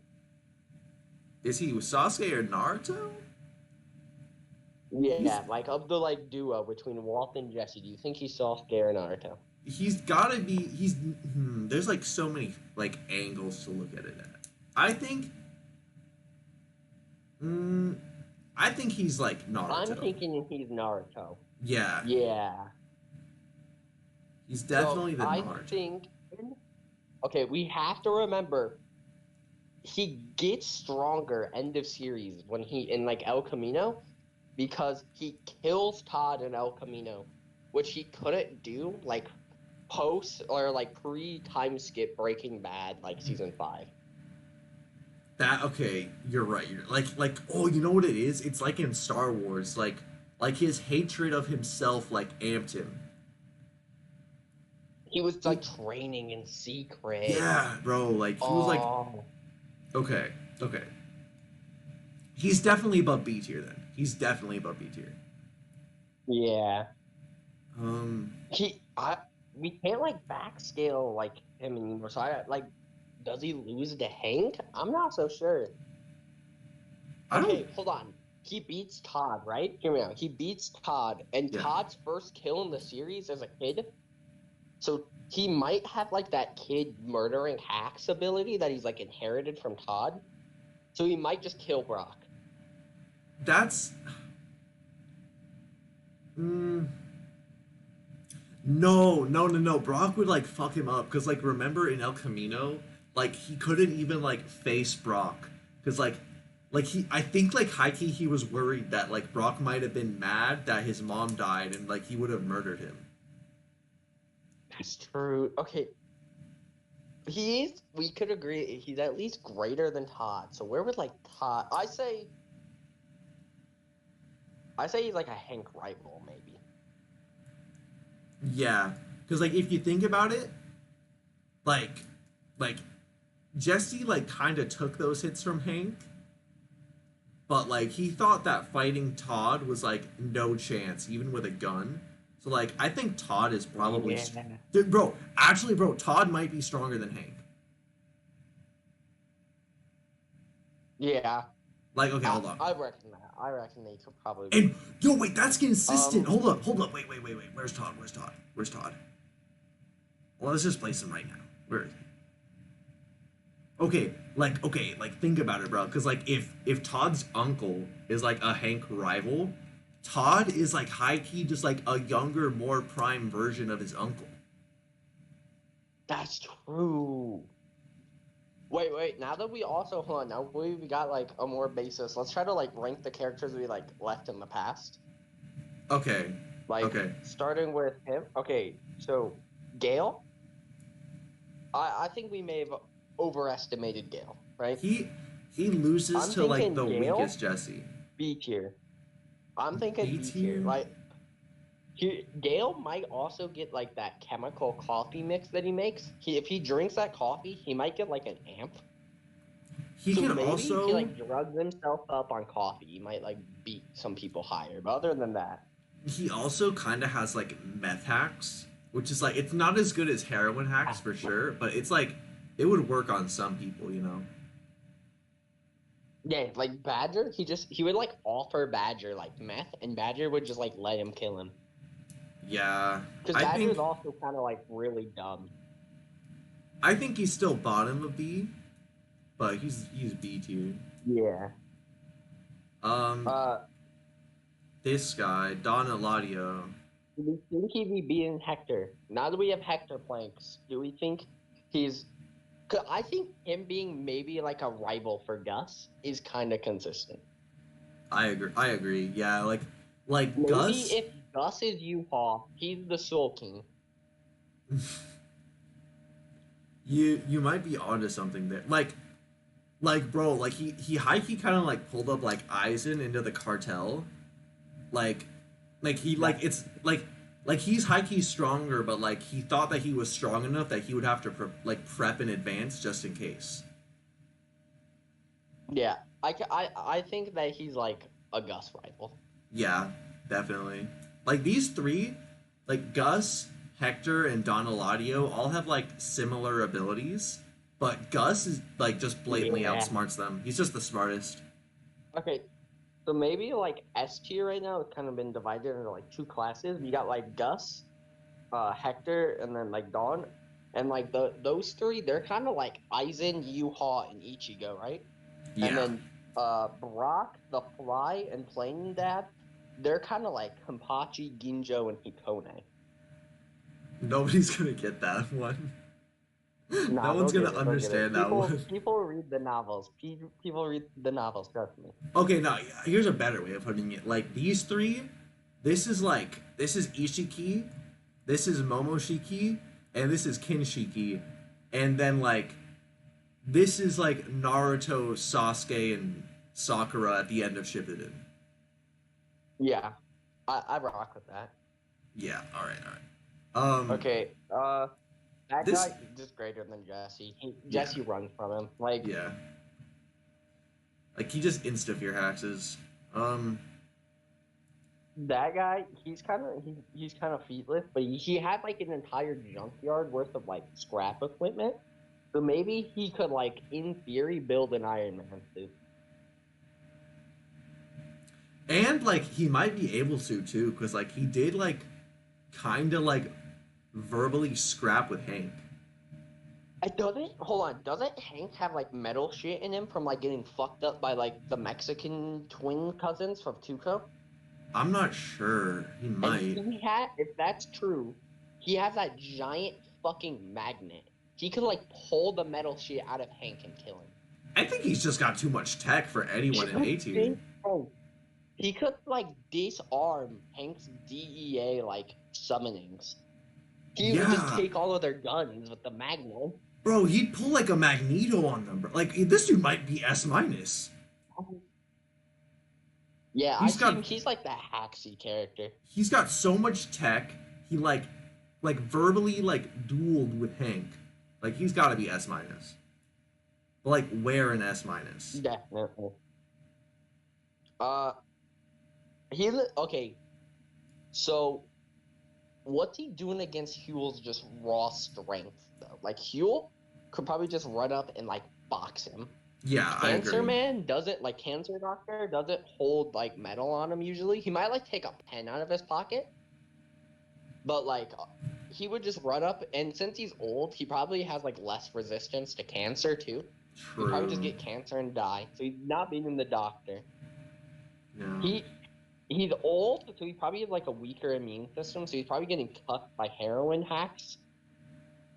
[SPEAKER 1] is he Sasuke or Naruto? He's
[SPEAKER 2] Yeah, like of the like duo between Walt and Jesse, do you think he's Sasuke or Naruto?
[SPEAKER 1] he's gotta be there's like so many like angles to look at it at. I think mm, I think he's like
[SPEAKER 2] I'm
[SPEAKER 1] Naruto.
[SPEAKER 2] thinking he's Naruto.
[SPEAKER 1] Yeah,
[SPEAKER 2] Yeah.
[SPEAKER 1] he's
[SPEAKER 2] So
[SPEAKER 1] definitely the
[SPEAKER 2] I
[SPEAKER 1] Naruto.
[SPEAKER 2] think okay, we have to remember he gets stronger end of series when he in like El Camino because he kills Todd in El Camino, which he couldn't do like post or like pre time skip Breaking Bad like season 5.
[SPEAKER 1] That okay, you're right. You're like oh, you know what it is? It's like in Star Wars, like his hatred of himself like amped him.
[SPEAKER 2] He was
[SPEAKER 1] He,
[SPEAKER 2] like training in secret.
[SPEAKER 1] yeah, bro. Like he was like
[SPEAKER 2] Oh,
[SPEAKER 1] okay, okay. He's definitely above B tier then. He's definitely above B tier.
[SPEAKER 2] yeah.
[SPEAKER 1] Um,
[SPEAKER 2] I we can't like backscale like him anymore. So I like, does he lose to Hank? I'm not so sure.
[SPEAKER 1] I don't.
[SPEAKER 2] Okay, hold on. He beats Todd, right? Hear me out. He beats Todd, and
[SPEAKER 1] Yeah.
[SPEAKER 2] Todd's first kill in the series as a kid. So he might have like that kid murdering hacks ability that he's like inherited from Todd. So he might just kill Brock.
[SPEAKER 1] That's. Mm, no. Brock would like fuck him up because like remember in El Camino, like he couldn't even like face Brock because like he I think like high key he was worried that like Brock might have been mad that his mom died and like he would have murdered him.
[SPEAKER 2] That's true. Okay, we could agree he's at least greater than Todd. So where would like Todd? I say he's like a Hank rival, maybe.
[SPEAKER 1] Yeah, because like if you think about it, like like Jesse like kind of took those hits from Hank, but like he thought that fighting Todd was like no chance, even with a gun. So like I think Todd is probably,
[SPEAKER 2] Yeah.
[SPEAKER 1] dude, bro. Actually, bro, Todd might be stronger than Hank.
[SPEAKER 2] Yeah,
[SPEAKER 1] Like okay, hold on.
[SPEAKER 2] I reckon that. I reckon they could probably.
[SPEAKER 1] And yo, wait, that's consistent.
[SPEAKER 2] Um,
[SPEAKER 1] Hold up, wait. Where's Todd? Where's Todd? Well, let's just place him right now. Where is he? Okay, think about it, bro. Because like if Todd's uncle is like a Hank rival, Todd is like high key just like a younger, more prime version of his uncle.
[SPEAKER 2] that's true. Wait. Now that we also hold on, now we got like a more basis. Let's try to like rank the characters we like left in the past.
[SPEAKER 1] Okay.
[SPEAKER 2] Like
[SPEAKER 1] Okay.
[SPEAKER 2] starting with him. Okay, so Gale. I think we may have overestimated Gale, right?
[SPEAKER 1] He loses
[SPEAKER 2] I'm
[SPEAKER 1] to like
[SPEAKER 2] thinking
[SPEAKER 1] the
[SPEAKER 2] Gale
[SPEAKER 1] weakest Jesse.
[SPEAKER 2] B tier. I'm thinking
[SPEAKER 1] B
[SPEAKER 2] B tier.
[SPEAKER 1] tier.
[SPEAKER 2] Like Gale might also get like that chemical coffee mix that he makes. If he drinks that coffee, he might get like an amp.
[SPEAKER 1] He
[SPEAKER 2] So
[SPEAKER 1] can
[SPEAKER 2] maybe if he
[SPEAKER 1] also
[SPEAKER 2] like drugs himself up on coffee, he might like beat some people higher. But other than that,
[SPEAKER 1] he also kind of has like meth hacks, which is like it's not as good as heroin hacks for sure, but it's like it would work on some people, you know.
[SPEAKER 2] yeah, like Badger, he would like offer Badger like meth, and Badger would just like let him kill him.
[SPEAKER 1] Yeah,
[SPEAKER 2] Because
[SPEAKER 1] I
[SPEAKER 2] Badger is
[SPEAKER 1] think
[SPEAKER 2] also kind of like really dumb.
[SPEAKER 1] I think he's still bottom of B, but he's B tier.
[SPEAKER 2] Yeah.
[SPEAKER 1] Um,
[SPEAKER 2] Uh,
[SPEAKER 1] this guy Don Eladio.
[SPEAKER 2] do we think he'd be beating Hector? Now that we have Hector planks, do we think he's? Cause I think him being maybe like a rival for Gus is kind of consistent.
[SPEAKER 1] I agree. Yeah, like
[SPEAKER 2] Maybe
[SPEAKER 1] Gus.
[SPEAKER 2] if Gus is U-Haul, he's the Soul King.
[SPEAKER 1] You might be onto something there. Like bro, like he high key kind of like pulled up like Eisen into the cartel. Like like he like it's like he's high key stronger, but like he thought that he was strong enough that he would have to prep in advance just in case.
[SPEAKER 2] Yeah, I think that he's like a Gus rival.
[SPEAKER 1] Yeah, definitely. Like these three, like Gus, Hector, and Don Eladio all have like similar abilities, but Gus is like just blatantly
[SPEAKER 2] Yeah.
[SPEAKER 1] outsmarts them. He's just the smartest.
[SPEAKER 2] Okay, so maybe like S tier right now it's kind of been divided into like two classes. You got like Gus, Hector, and then like Dawn, and like those three they're kind of like Aizen, Yuha, and Ichigo, right? And
[SPEAKER 1] Yeah.
[SPEAKER 2] then Brock, the Fly, and Flaming Dad, they're kind of like Kenpachi, Ginjo, and Hikone.
[SPEAKER 1] Nobody's gonna get that one.
[SPEAKER 2] Nah,
[SPEAKER 1] No one's
[SPEAKER 2] they'll
[SPEAKER 1] gonna
[SPEAKER 2] get it. They'll get it.
[SPEAKER 1] understand that one.
[SPEAKER 2] People read the novels. People read the novels. Trust me.
[SPEAKER 1] Okay, now here's a better way of putting it. Like these three, this is Ishiki, this is Momoshiki, and this is Kinshiki, and then like this is like Naruto, Sasuke, and Sakura at the end of Shippuden.
[SPEAKER 2] Yeah, I rock with that.
[SPEAKER 1] Yeah. All right.
[SPEAKER 2] Okay. That
[SPEAKER 1] This.
[SPEAKER 2] guy is just greater than Jesse.
[SPEAKER 1] Yeah.
[SPEAKER 2] Jesse runs from him. Like
[SPEAKER 1] Yeah. Like he just insta fear hacks. Um.
[SPEAKER 2] that guy, he's kind of feetless, but he had like an entire junkyard worth of like scrap equipment. So maybe he could like in theory build an Iron Man suit.
[SPEAKER 1] And like he might be able to too, because like he did like kind of like verbally scrap with Hank.
[SPEAKER 2] Doesn't Hank have like metal shit in him from like getting fucked up by like the Mexican twin cousins from Tuco?
[SPEAKER 1] I'm not sure. He
[SPEAKER 2] And
[SPEAKER 1] might.
[SPEAKER 2] if that's true, he has that giant fucking magnet. He could like pull the metal shit out of Hank and kill him.
[SPEAKER 1] I think he's just got too much tech for anyone in A tier.
[SPEAKER 2] He could like disarm Hank's DEA like summonings. He would just
[SPEAKER 1] Yeah,
[SPEAKER 2] take all of their guns with the magnet.
[SPEAKER 1] bro, he'd pull like a Magneto on them. Bro. Like this dude might be S minus.
[SPEAKER 2] Yeah, I
[SPEAKER 1] He's got
[SPEAKER 2] think he's like the Haxy character.
[SPEAKER 1] he's got so much tech. He like verbally like dueled with Hank. Like he's got to be S minus. But like where an S minus?
[SPEAKER 2] Definitely. Okay. So, what's he doing against Huell's just raw strength though? Like Huell could probably just run up and like box him.
[SPEAKER 1] Yeah, I agree.
[SPEAKER 2] Cancer Doctor doesn't hold like metal on him usually. He might like take a pen out of his pocket, but like he would just run up, and since he's old, he probably has like less resistance to cancer too.
[SPEAKER 1] True.
[SPEAKER 2] He'd probably just get cancer and die. So he's not beating the doctor.
[SPEAKER 1] Yeah.
[SPEAKER 2] He's old, so he probably has like a weaker immune system. So he's probably getting cut by heroin hacks.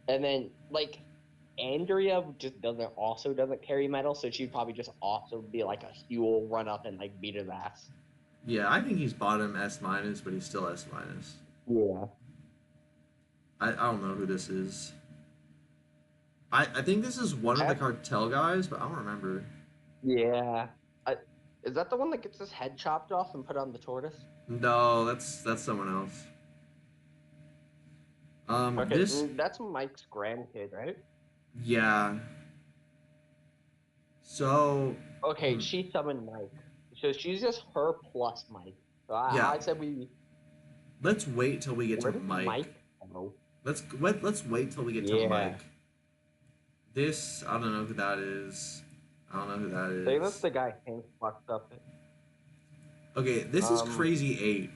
[SPEAKER 2] And then like Andrea just doesn't carry metal, so she'd probably just also be like a Huell run up and like beat his ass.
[SPEAKER 1] Yeah, I think he's bottom S minus, but he's still S minus.
[SPEAKER 2] Yeah.
[SPEAKER 1] I don't know who this is. I think this is one of the cartel guys, but I don't remember.
[SPEAKER 2] Yeah. Is that the one that gets his head chopped off and put on the tortoise?
[SPEAKER 1] No, that's someone else.
[SPEAKER 2] Okay, that's Mike's grandkid, right?
[SPEAKER 1] Yeah. So.
[SPEAKER 2] Okay, she summoned Mike. So she's just her plus Mike. So I said we.
[SPEAKER 1] Let's wait till we get to Mike. Let's wait till we get to Mike. This, I don't know who that is. I don't know who that is.
[SPEAKER 2] Say that's the guy Hank fucked up.
[SPEAKER 1] Okay, this is Crazy 8.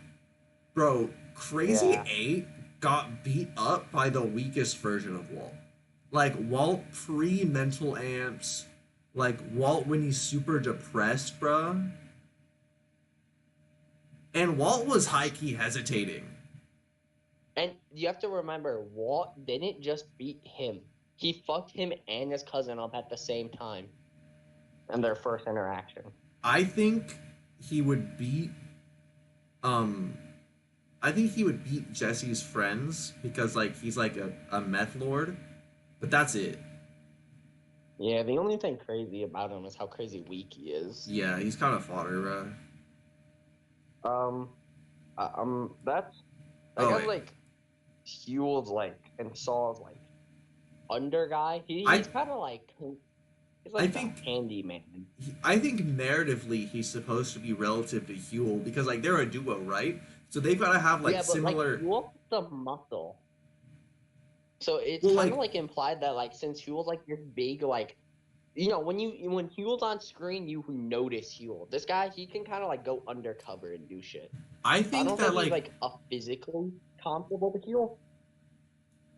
[SPEAKER 1] Bro, Crazy 8 got beat up by the weakest version of Walt. Like, Walt pre-mental amps. Like, Walt when he's super depressed, bruh. And Walt was high-key hesitating.
[SPEAKER 2] And you have to remember, Walt didn't just beat him. He fucked him and his cousin up at the same time in their first interaction.
[SPEAKER 1] I think he would beat Jesse's friends because like he's like a meth lord, but that's it.
[SPEAKER 2] Yeah, the only thing crazy about him is how crazy weak he is.
[SPEAKER 1] Yeah, he's kind of fodder,
[SPEAKER 2] that's like Huell's like and Saul's like under guy. He's kind of like he's like a handyman.
[SPEAKER 1] I think narratively he's supposed to be relative to Huell because like they're a duo, right? So they've got to have like similar.
[SPEAKER 2] Like, Huell's the muscle. So it's kind of like implied that like since Huell's like this big like, you know, when Huell's on screen you notice Huell. This guy he can kind of like go undercover and do shit.
[SPEAKER 1] I think that
[SPEAKER 2] he's like a physically comparable to Huell.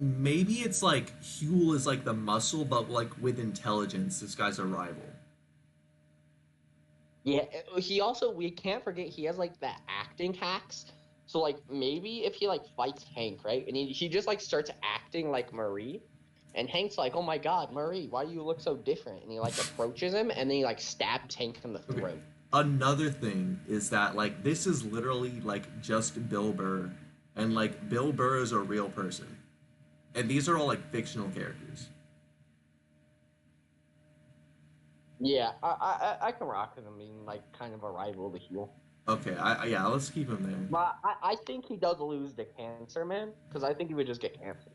[SPEAKER 1] Maybe it's like Huell is like the muscle, but like with intelligence, this guy's a rival.
[SPEAKER 2] Yeah, we can't forget he has like the acting hacks. So like maybe if he like fights Hank, right, and he just like starts acting like Marie, and Hank's like, oh my god, Marie, why do you look so different? And he like approaches him, and then he like stabs Hank in the throat.
[SPEAKER 1] Okay. Another thing is that like this is literally like just Bill Burr, and like Bill Burr is a real person. And these are all like fictional characters.
[SPEAKER 2] Yeah, I can rock with him being like kind of a rival to Huell.
[SPEAKER 1] Okay, yeah, let's keep him there.
[SPEAKER 2] But I think he does lose to Cancer Man because I think he would just get cancer.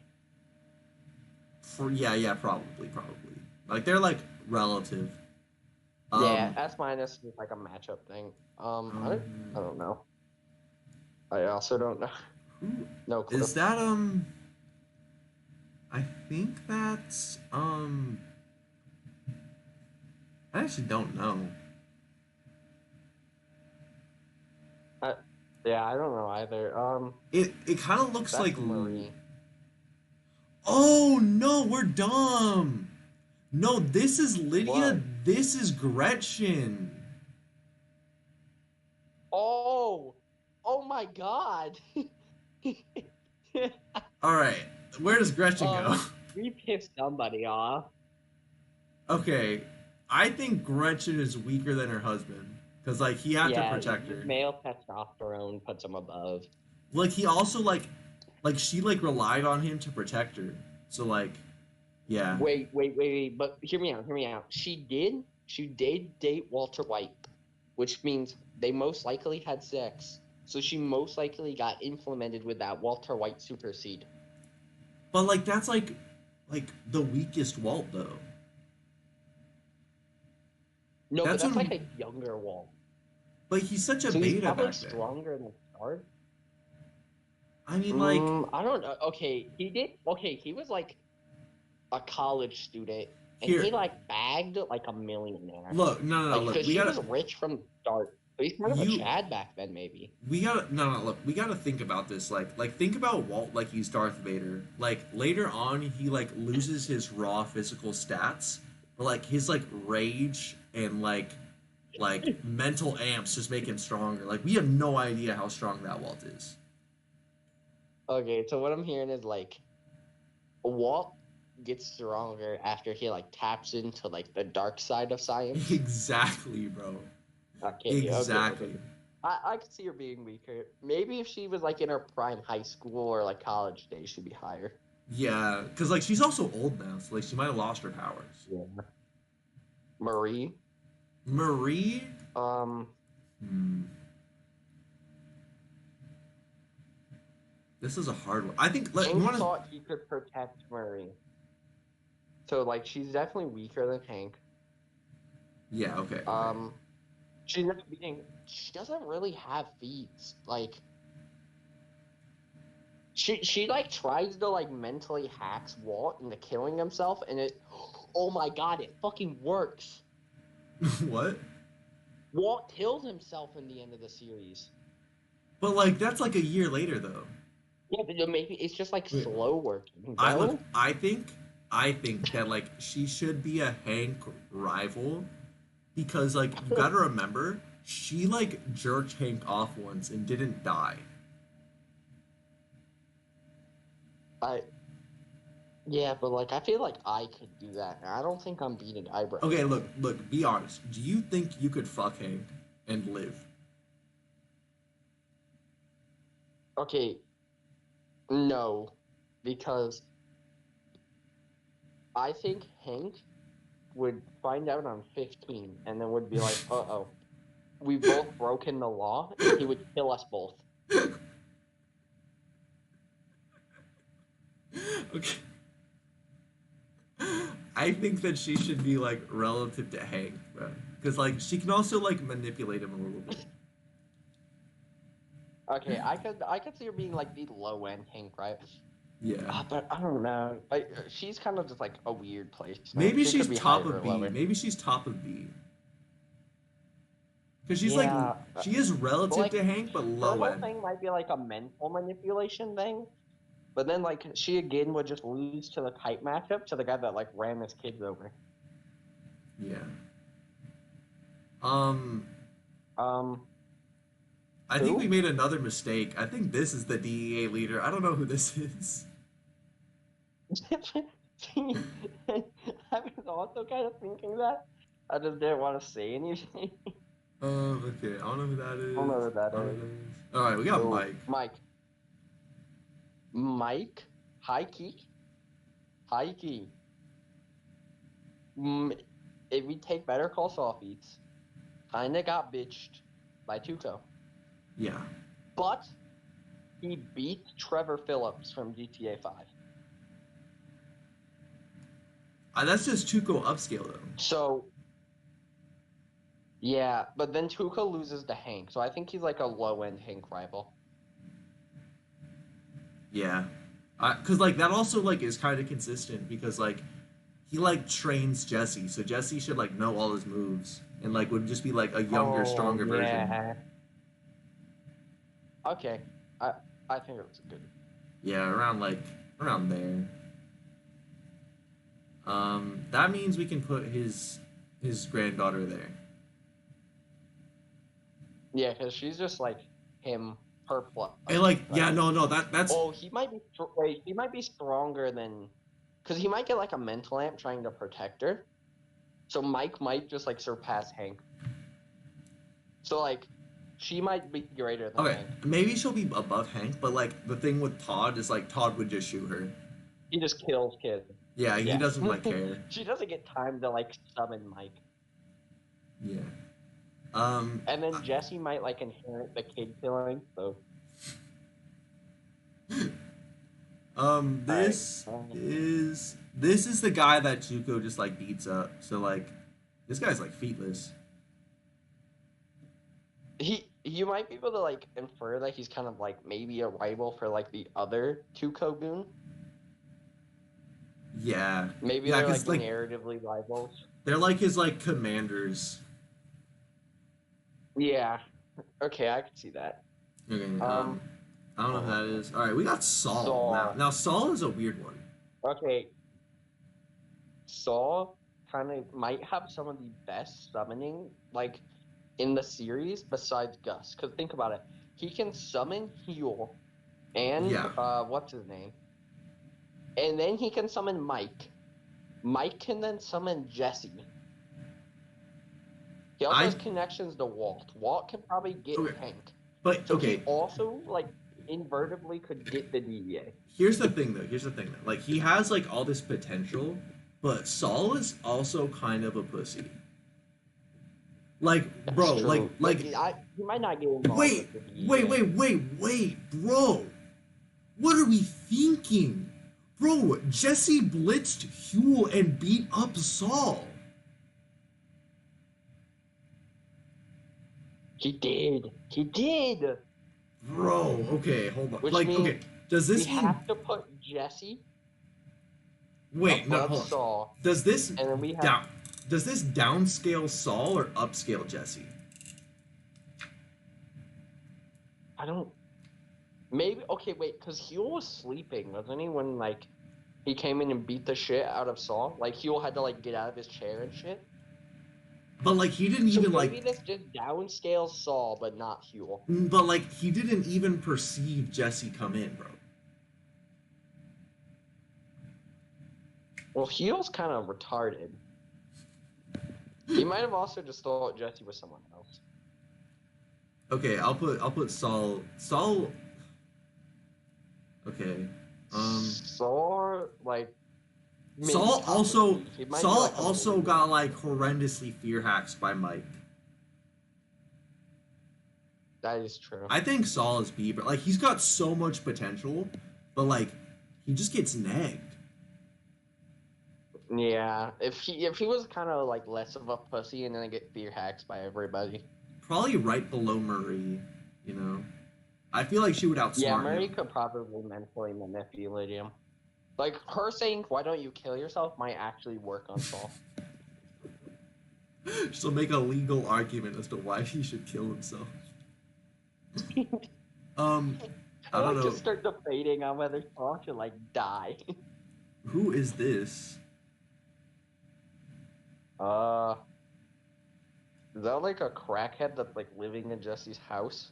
[SPEAKER 1] Yeah, probably. Like they're like relative.
[SPEAKER 2] Yeah, S minus is like a matchup thing. I don't know. I also don't know. No clue.
[SPEAKER 1] Is that I think that's I actually don't know.
[SPEAKER 2] Yeah, I don't know either.
[SPEAKER 1] It kind of looks
[SPEAKER 2] That's
[SPEAKER 1] like.
[SPEAKER 2] Marie.
[SPEAKER 1] Oh no, we're dumb. No, this is Lydia.
[SPEAKER 2] What?
[SPEAKER 1] This is Gretchen.
[SPEAKER 2] Oh, oh my God.
[SPEAKER 1] All right, where does Gretchen go?
[SPEAKER 2] We pissed somebody off.
[SPEAKER 1] Okay, I think Gretchen is weaker than her husband because like he had to
[SPEAKER 2] Yeah,
[SPEAKER 1] protect
[SPEAKER 2] his
[SPEAKER 1] her.
[SPEAKER 2] male testosterone puts him above.
[SPEAKER 1] Like he also like she like relied on him to protect her. So like yeah.
[SPEAKER 2] Wait. But hear me out. She did date Walter White, which means they most likely had sex. So she most likely got implemented with that Walter White super seed.
[SPEAKER 1] But like that's like the weakest Walt though.
[SPEAKER 2] No, but
[SPEAKER 1] That's
[SPEAKER 2] that's like
[SPEAKER 1] when
[SPEAKER 2] a younger Walt.
[SPEAKER 1] but he's such a
[SPEAKER 2] So he's
[SPEAKER 1] beta
[SPEAKER 2] probably
[SPEAKER 1] back then.
[SPEAKER 2] stronger than Todd.
[SPEAKER 1] I mean like
[SPEAKER 2] I don't know. Okay, he did. Okay, he was like a college student, and
[SPEAKER 1] here
[SPEAKER 2] he like bagged like a millionaire.
[SPEAKER 1] look, no,
[SPEAKER 2] Like,
[SPEAKER 1] look,
[SPEAKER 2] because
[SPEAKER 1] we
[SPEAKER 2] he
[SPEAKER 1] gotta
[SPEAKER 2] was rich from the start. So he's kind of a
[SPEAKER 1] you
[SPEAKER 2] Chad back then, maybe.
[SPEAKER 1] we gotta no look, we gotta think about this like think about Walt like he's Darth Vader. Like later on he like loses his raw physical stats, but like his like rage and like mental amps just make him stronger. Like we have no idea how strong that Walt is.
[SPEAKER 2] Okay, so what I'm hearing is like Walt gets stronger after he like taps into like the dark side of science.
[SPEAKER 1] Exactly, bro.
[SPEAKER 2] Okay.
[SPEAKER 1] Exactly.
[SPEAKER 2] I could see her being weaker. Maybe if she was like in her prime high school or like college days, she'd be higher.
[SPEAKER 1] Yeah, because like she's also old now, so like she might have lost her powers.
[SPEAKER 2] Yeah. Marie.
[SPEAKER 1] Marie.
[SPEAKER 2] Um.
[SPEAKER 1] Hmm. This is a hard one. I think like you
[SPEAKER 2] Hank
[SPEAKER 1] want to.
[SPEAKER 2] thought he could protect Marie. So like she's definitely weaker than Hank.
[SPEAKER 1] Yeah. Okay.
[SPEAKER 2] She's not being. She doesn't really have feats. Like she like tries to like mentally hacks Walt into killing himself, and it. Oh my God! It fucking works.
[SPEAKER 1] What?
[SPEAKER 2] Walt kills himself in the end of the series.
[SPEAKER 1] But like that's like a year later though.
[SPEAKER 2] Yeah, but maybe it's just like
[SPEAKER 1] Wait.
[SPEAKER 2] slow working.
[SPEAKER 1] I
[SPEAKER 2] No?
[SPEAKER 1] look. I think that like she should be a Hank rival because like you gotta remember she like jerked Hank off once and didn't die.
[SPEAKER 2] Yeah, but like I feel like I could do that. And I don't think I'm beating Eyebrow.
[SPEAKER 1] Okay, look. Be honest. Do you think you could fuck Hank and live?
[SPEAKER 2] Okay, no, because I think Hank would find out I'm 15 and then would be like, "Uh-oh, we both broken the law," and he would kill us both.
[SPEAKER 1] Okay. I think that she should be like relative to Hank, bro. Because like she can also like manipulate him a little bit.
[SPEAKER 2] Okay, I could see her being like the low end Hank, right?
[SPEAKER 1] Yeah.
[SPEAKER 2] But I don't know. Like she's kind of just like a weird place.
[SPEAKER 1] Maybe
[SPEAKER 2] She
[SPEAKER 1] she's
[SPEAKER 2] could be
[SPEAKER 1] top
[SPEAKER 2] higher
[SPEAKER 1] of
[SPEAKER 2] or
[SPEAKER 1] B.
[SPEAKER 2] lower.
[SPEAKER 1] Maybe she's top of B. Because she's
[SPEAKER 2] Yeah,
[SPEAKER 1] like she is relative
[SPEAKER 2] like
[SPEAKER 1] to Hank, but
[SPEAKER 2] her
[SPEAKER 1] low
[SPEAKER 2] whole
[SPEAKER 1] end.
[SPEAKER 2] thing might be like a mental manipulation thing. But then, like, she again would just lose to the kite matchup to the guy that like ran his kids over.
[SPEAKER 1] Yeah. I think
[SPEAKER 2] Who?
[SPEAKER 1] we made another mistake. I think this is the DEA leader. I don't know who this is.
[SPEAKER 2] I was also kind of thinking that. I just didn't want to say anything.
[SPEAKER 1] Okay. I don't know who that is.
[SPEAKER 2] I don't know who that
[SPEAKER 1] I don't know
[SPEAKER 2] is.
[SPEAKER 1] who that is. All right, we got
[SPEAKER 2] Oh,
[SPEAKER 1] Mike.
[SPEAKER 2] Mike, high key. If we take Better Call Saul feats, kinda got bitched by Tuco.
[SPEAKER 1] Yeah.
[SPEAKER 2] But he beat Trevor Phillips from GTA 5.
[SPEAKER 1] That's just Tuco upscale though.
[SPEAKER 2] So, yeah, but then Tuco loses to Hank, so I think he's like a low-end Hank rival.
[SPEAKER 1] Yeah. Cause like that also like is kind of consistent because like he like trains Jessie, so Jessie should like know all his moves and like would just be like a younger, stronger version.
[SPEAKER 2] Okay, I think it was good.
[SPEAKER 1] Yeah, around there. That means we can put his granddaughter there.
[SPEAKER 2] Yeah, because she's just like him, her plus.
[SPEAKER 1] And like,
[SPEAKER 2] Right?
[SPEAKER 1] yeah, no, that's
[SPEAKER 2] Oh, he might be. Wait, he might be stronger than, because he might get like a mental amp trying to protect her. So Mike might just like surpass Hank. So like, she might be greater than
[SPEAKER 1] okay.
[SPEAKER 2] Hank.
[SPEAKER 1] Maybe she'll be above Hank, but like the thing with Todd is like Todd would just shoot her.
[SPEAKER 2] He just kills kids.
[SPEAKER 1] Yeah, he
[SPEAKER 2] Yeah.
[SPEAKER 1] doesn't like care.
[SPEAKER 2] She doesn't get time to like summon Mike.
[SPEAKER 1] Yeah.
[SPEAKER 2] And then Jessie might like inherit the kid killing. So.
[SPEAKER 1] This
[SPEAKER 2] Right.
[SPEAKER 1] this is the guy that Zuko just like beats up. So like, this guy's like feetless.
[SPEAKER 2] You might be able to like infer that he's kind of like maybe a rival for like the other two Kogun.
[SPEAKER 1] Yeah.
[SPEAKER 2] Maybe
[SPEAKER 1] Yeah,
[SPEAKER 2] they're like
[SPEAKER 1] 'cause, like,
[SPEAKER 2] narratively rivals.
[SPEAKER 1] they're like his like commanders.
[SPEAKER 2] Yeah. Okay, I can see that.
[SPEAKER 1] Okay. I don't know who that is. All right, we got Saul. Now Saul is a weird one.
[SPEAKER 2] Okay. Saul kind of might have some of the best summoning like in the series besides Gus. Because think about it, he can summon Huell and
[SPEAKER 1] Yeah.
[SPEAKER 2] what's his name, and then he can summon Mike. Mike can then summon Jessie. He also has connections to Walt. Walt can probably get Hank.
[SPEAKER 1] But
[SPEAKER 2] so he also like invertibly could get the DEA.
[SPEAKER 1] Here's the thing though. Like he has like all this potential, but Saul is also kind of a pussy. Like, bro, like
[SPEAKER 2] he might not get involved.
[SPEAKER 1] Wait, bro. What are we thinking? Bro, Jessie blitzed Huell and beat up Saul.
[SPEAKER 2] He did.
[SPEAKER 1] Bro, okay, hold on.
[SPEAKER 2] Which
[SPEAKER 1] like,
[SPEAKER 2] means
[SPEAKER 1] okay, does this mean...
[SPEAKER 2] have to put Jessie
[SPEAKER 1] Wait, no,
[SPEAKER 2] above
[SPEAKER 1] hold on.
[SPEAKER 2] Saul,
[SPEAKER 1] Does this
[SPEAKER 2] and then we have...
[SPEAKER 1] Does this downscale Saul or upscale Jessie?
[SPEAKER 2] I don't... Maybe... Okay, wait, because Huell was sleeping, wasn't he, when, like, he came in and beat the shit out of Saul? Like, Huell had to, like, get out of his chair and shit?
[SPEAKER 1] But, like, he didn't even, like...
[SPEAKER 2] maybe this just downscales Saul, but not Huell.
[SPEAKER 1] But, like, he didn't even perceive Jessie come in, bro.
[SPEAKER 2] Well, Huell's kind of retarded. He might have also just thought Jessie was someone else.
[SPEAKER 1] Okay, I'll put Saul. Saul. Okay.
[SPEAKER 2] Saul, like.
[SPEAKER 1] Saul also got like horrendously fear hacks by Mike.
[SPEAKER 2] That is true.
[SPEAKER 1] I think Saul is B, but like he's got so much potential, but like he just gets nagged.
[SPEAKER 2] Yeah, if he was kind of like less of a pussy and then get fear hacks by everybody.
[SPEAKER 1] Probably right below Marie, you know. I feel like she would outsmart him.
[SPEAKER 2] Yeah, Marie could probably mentally manipulate him. Like her saying, "Why don't you kill yourself?" might actually work on Saul.
[SPEAKER 1] She'll make a legal argument as to why he should kill himself. I don't know.
[SPEAKER 2] Just start debating on whether Saul should like die.
[SPEAKER 1] Who is this?
[SPEAKER 2] Is that like a crackhead that's like living in Jessie's house?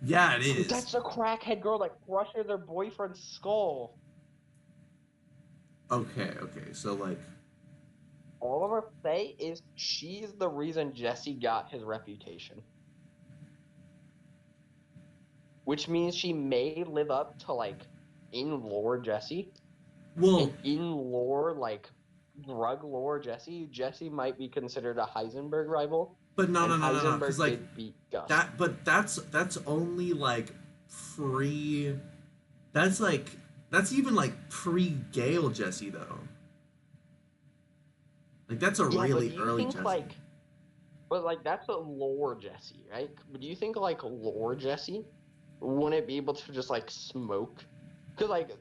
[SPEAKER 1] Yeah, it is.
[SPEAKER 2] That's a crackhead girl that crushed their boyfriend's skull.
[SPEAKER 1] Okay, so like...
[SPEAKER 2] All I'm gonna say is she's the reason Jessie got his reputation. Which means she may live up to, like, in lore Jessie.
[SPEAKER 1] Well...
[SPEAKER 2] And in lore, like, drug lore Jessie might be considered a Heisenberg rival.
[SPEAKER 1] But no,
[SPEAKER 2] Heisenberg
[SPEAKER 1] like,
[SPEAKER 2] did beat Gus.
[SPEAKER 1] That's only, like, that's even, like, pre-Gale Jessie, though. Like, that's a really early Jessie.
[SPEAKER 2] Like, but, like, that's a lore Jessie, right? But do you think, like, lore Jessie wouldn't be able to just, like, smoke? Because, like,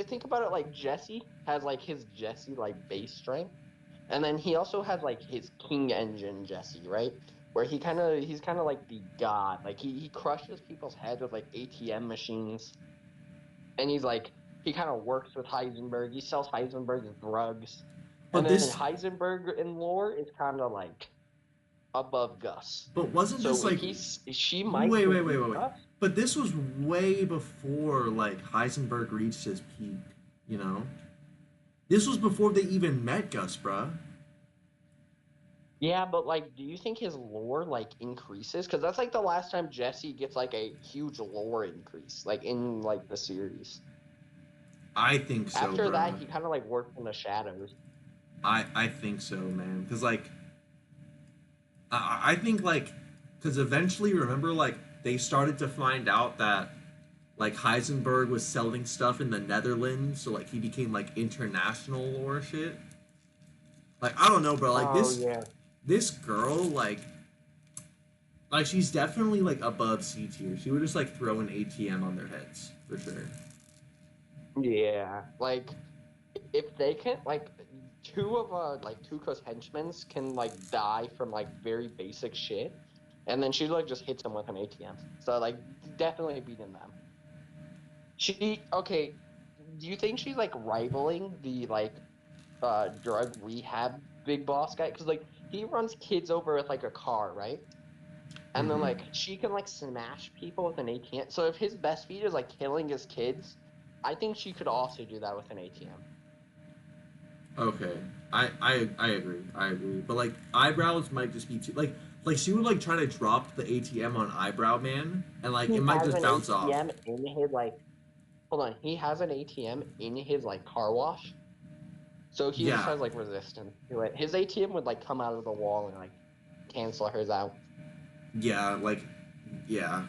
[SPEAKER 2] think about it, like, Jessie has, like, his Jessie, like, base strength. And then he also has, like, his King Engine Jessie, right? where he's kind of like the god. Like he crushes people's heads with like ATM machines, and he kind of works with Heisenberg. He sells Heisenberg's drugs, and
[SPEAKER 1] But
[SPEAKER 2] then
[SPEAKER 1] this,
[SPEAKER 2] Heisenberg in lore is kind of like above Gus.
[SPEAKER 1] but wasn't this
[SPEAKER 2] So
[SPEAKER 1] like,
[SPEAKER 2] she might
[SPEAKER 1] wait,
[SPEAKER 2] defeat
[SPEAKER 1] wait.
[SPEAKER 2] Gus.
[SPEAKER 1] But this was way before like Heisenberg reached his peak, you know? This was before they even met Gus, bruh.
[SPEAKER 2] Yeah, but like, do you think his lore like increases? Because that's like the last time Jessie gets like a huge lore increase, like in like the series.
[SPEAKER 1] I think so,
[SPEAKER 2] After that,
[SPEAKER 1] bruh.
[SPEAKER 2] he kind of like worked in the shadows.
[SPEAKER 1] I think so, man. Cause like I think like because eventually remember like they started to find out that like Heisenberg was selling stuff in the Netherlands, so like he became like international or shit. Like I don't know, bro. Like
[SPEAKER 2] Oh
[SPEAKER 1] this
[SPEAKER 2] yeah,
[SPEAKER 1] this girl like she's definitely like above C tier. She would just like throw an ATM on their heads for sure.
[SPEAKER 2] yeah. Like if they can like two of like Tuco's henchmen can like die from like very basic shit, and then she like just hits them with an ATM. So like definitely beating them. She okay. Do you think she's like rivaling the like drug rehab big boss guy? Because like he runs kids over with like a car, right? And then
[SPEAKER 1] Mm-hmm.
[SPEAKER 2] like she can like smash people with an ATM. So if his best feat is like killing his kids, I think she could also do that with an ATM.
[SPEAKER 1] Okay, I agree. I agree. But like eyebrows might just be too like she would like try to drop the ATM on eyebrow man and like it
[SPEAKER 2] He
[SPEAKER 1] might
[SPEAKER 2] has
[SPEAKER 1] just
[SPEAKER 2] an
[SPEAKER 1] bounce off.
[SPEAKER 2] ATM in his like hold on, he has an ATM in his like car wash. So he just
[SPEAKER 1] Yeah,
[SPEAKER 2] has like resistance to it. His ATM would like come out of the wall and like cancel hers out.
[SPEAKER 1] yeah, like yeah.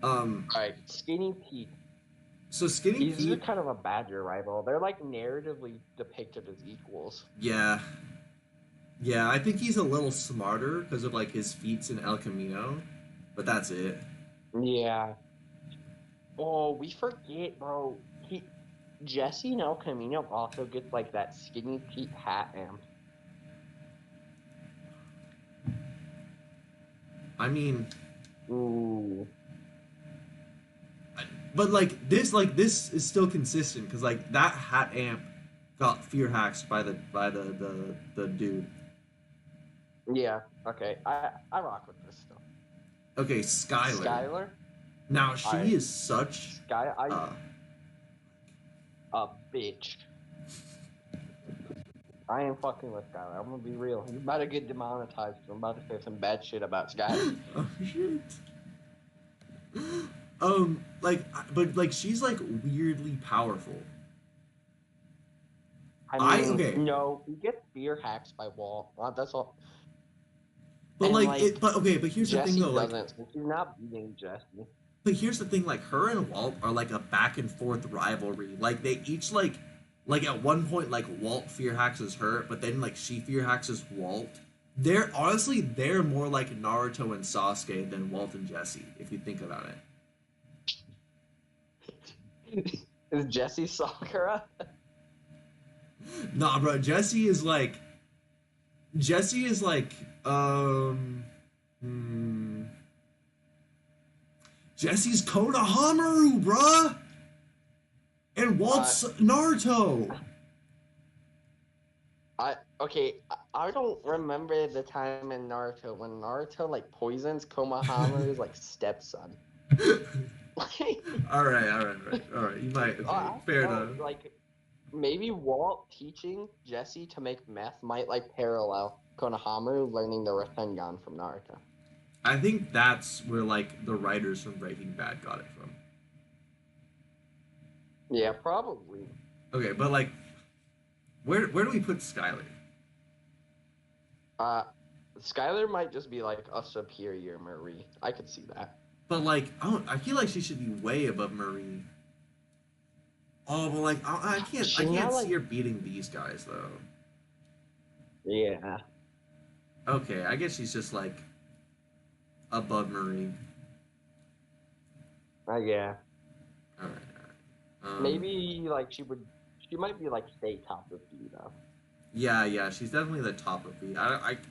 [SPEAKER 1] Um.
[SPEAKER 2] All right, Skinny Pete.
[SPEAKER 1] So Skinny
[SPEAKER 2] He's
[SPEAKER 1] Pete,
[SPEAKER 2] just kind of a badger rival. They're like narratively depicted as equals.
[SPEAKER 1] yeah, yeah. I think he's a little smarter because of like his feats in El Camino, but that's it.
[SPEAKER 2] Yeah. Oh, we forget, bro. Jesse and El Camino also gets like that Skinny Pete hat amp.
[SPEAKER 1] I mean,
[SPEAKER 2] Ooh.
[SPEAKER 1] but like this is still consistent because like that hat amp got fear hacks by the dude.
[SPEAKER 2] Yeah. Okay. I rock with this still.
[SPEAKER 1] Okay, Skylar.
[SPEAKER 2] Skylar.
[SPEAKER 1] Now
[SPEAKER 2] All
[SPEAKER 1] she
[SPEAKER 2] right.
[SPEAKER 1] is such
[SPEAKER 2] Sky.
[SPEAKER 1] uh
[SPEAKER 2] A bitch. I ain't fucking with Skylar. I'm gonna be real. He's about to get demonetized. I'm about to say some bad shit about Skylar.
[SPEAKER 1] oh shit. Like but like she's like weirdly powerful.
[SPEAKER 2] I
[SPEAKER 1] I
[SPEAKER 2] mean,
[SPEAKER 1] okay,
[SPEAKER 2] no, he gets fear hacks by Wall. That's all.
[SPEAKER 1] but
[SPEAKER 2] And
[SPEAKER 1] like it
[SPEAKER 2] like
[SPEAKER 1] but okay, but here's the thing
[SPEAKER 2] Jesse
[SPEAKER 1] though, like
[SPEAKER 2] doesn't. So she's not beating Jesse.
[SPEAKER 1] but here's the thing, like her and Walt are like a back and forth rivalry. Like they each like at one point like Walt fear hacks her, but then like she fear hacks Walt. They're more like Naruto and Sasuke than Walt and Jesse, if you think about it.
[SPEAKER 2] Is Jesse Sakura?
[SPEAKER 1] Nah, bro, Jesse is like hmm, Jesse's Konohamaru, bruh, and
[SPEAKER 2] Uh,
[SPEAKER 1] Walt's Naruto.
[SPEAKER 2] I don't remember the time in Naruto when Naruto like poisons Konohamaru's like stepson. Like,
[SPEAKER 1] All right. You might. Okay, fair enough.
[SPEAKER 2] like maybe Walt teaching Jesse to make meth might like parallel Konohamaru learning the Rasengan from Naruto.
[SPEAKER 1] I think that's where like the writers from Breaking Bad got it from.
[SPEAKER 2] Yeah, probably.
[SPEAKER 1] Okay, but like, where do we put Skylar?
[SPEAKER 2] Uh, Skylar might just be like a superior Marie. I could see that.
[SPEAKER 1] But like, I feel like she should be way above Marie. Oh, but like, I can't see
[SPEAKER 2] Like,
[SPEAKER 1] her beating these guys though.
[SPEAKER 2] yeah.
[SPEAKER 1] Okay, I guess she's just like above Marie.
[SPEAKER 2] Yeah.
[SPEAKER 1] All right.
[SPEAKER 2] Maybe like she might be like stay top of you though.
[SPEAKER 1] Yeah, she's definitely the top of B.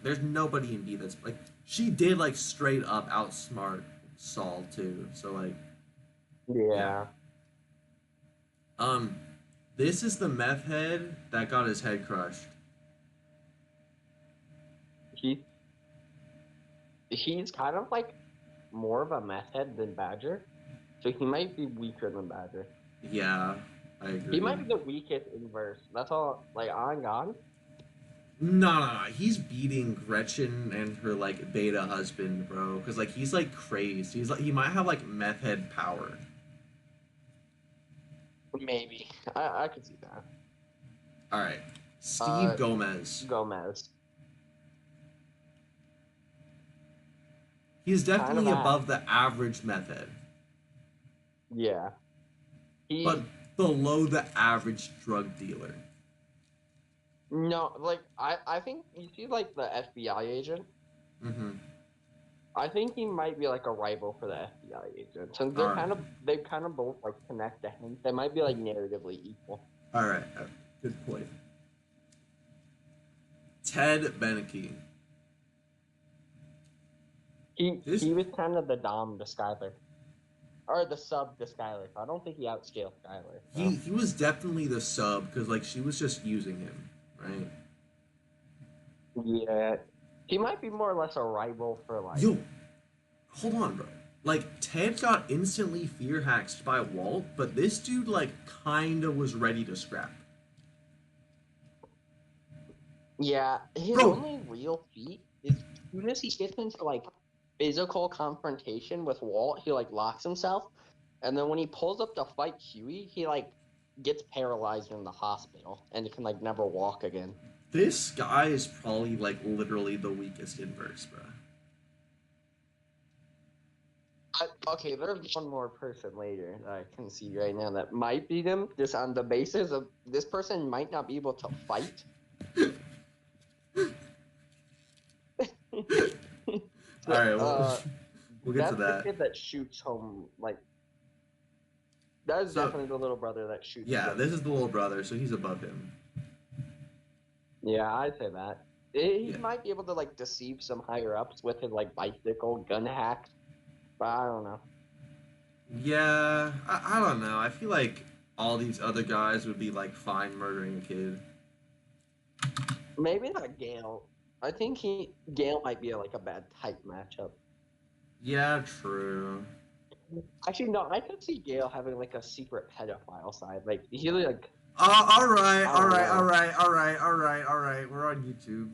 [SPEAKER 1] There's nobody in B that's like she did like straight up outsmart Saul too. So like, yeah.
[SPEAKER 2] Yeah.
[SPEAKER 1] Um, this is the meth head that got his head crushed.
[SPEAKER 2] He he's kind of like more of a meth head than Badger, so he might be weaker than Badger.
[SPEAKER 1] Yeah, I
[SPEAKER 2] He
[SPEAKER 1] agree.
[SPEAKER 2] might be the weakest inverse. That's all. Like on God.
[SPEAKER 1] No. He's beating Gretchen and her like beta husband, bro. Cause like he's like crazed. He's like he might have like meth head power.
[SPEAKER 2] Maybe I could see that.
[SPEAKER 1] All right, Steve Gomez.
[SPEAKER 2] Gomez.
[SPEAKER 1] He's
[SPEAKER 2] Kind of
[SPEAKER 1] definitely above the average meth head,
[SPEAKER 2] Yeah. He
[SPEAKER 1] but below the average drug dealer.
[SPEAKER 2] no like I think you see like the FBI agent.
[SPEAKER 1] Mm-hmm.
[SPEAKER 2] I think he might be like a rival for the FBI agent. Since
[SPEAKER 1] All right.
[SPEAKER 2] they kind of both like connect to him. They might be like narratively equal.
[SPEAKER 1] All right. Good point. Ted Beneke.
[SPEAKER 2] He was kind of the dom to Skyler. Or the sub to Skyler. I don't think he outscaled Skyler. So.
[SPEAKER 1] He was definitely the sub because like she was just using him, right?
[SPEAKER 2] Yeah. He might be more or less a rival for like
[SPEAKER 1] Yo, hold on, bro. Like Ted got instantly fear hacked by Walt, but this dude like kinda was ready to scrap.
[SPEAKER 2] Yeah, his
[SPEAKER 1] Bro.
[SPEAKER 2] only real feat is as soon as he gets into like physical confrontation with Walt, he like locks himself, and then when he pulls up to fight Huey, he like gets paralyzed in the hospital and can like never walk again.
[SPEAKER 1] This guy is probably like literally the weakest inverse, bro.
[SPEAKER 2] Okay, there's one more person later that I can see right now that might beat him, just on the basis of this person might not be able to fight.
[SPEAKER 1] All right, we'll get to
[SPEAKER 2] That's the
[SPEAKER 1] that.
[SPEAKER 2] kid that shoots home. Like that is definitely the little brother that shoots.
[SPEAKER 1] Yeah,
[SPEAKER 2] him.
[SPEAKER 1] this is the little brother, so he's above him.
[SPEAKER 2] Yeah, I'd say that. He might be able to like deceive some higher ups with his like bicycle gun hack, but I don't know.
[SPEAKER 1] Yeah, I don't know. I feel like all these other guys would be like fine murdering a kid.
[SPEAKER 2] Maybe not Gale. I think Gale might be like a bad type matchup.
[SPEAKER 1] Yeah, true.
[SPEAKER 2] Actually, no, I could see Gale having like a secret pedophile side. Like he like.
[SPEAKER 1] All right. We're on YouTube.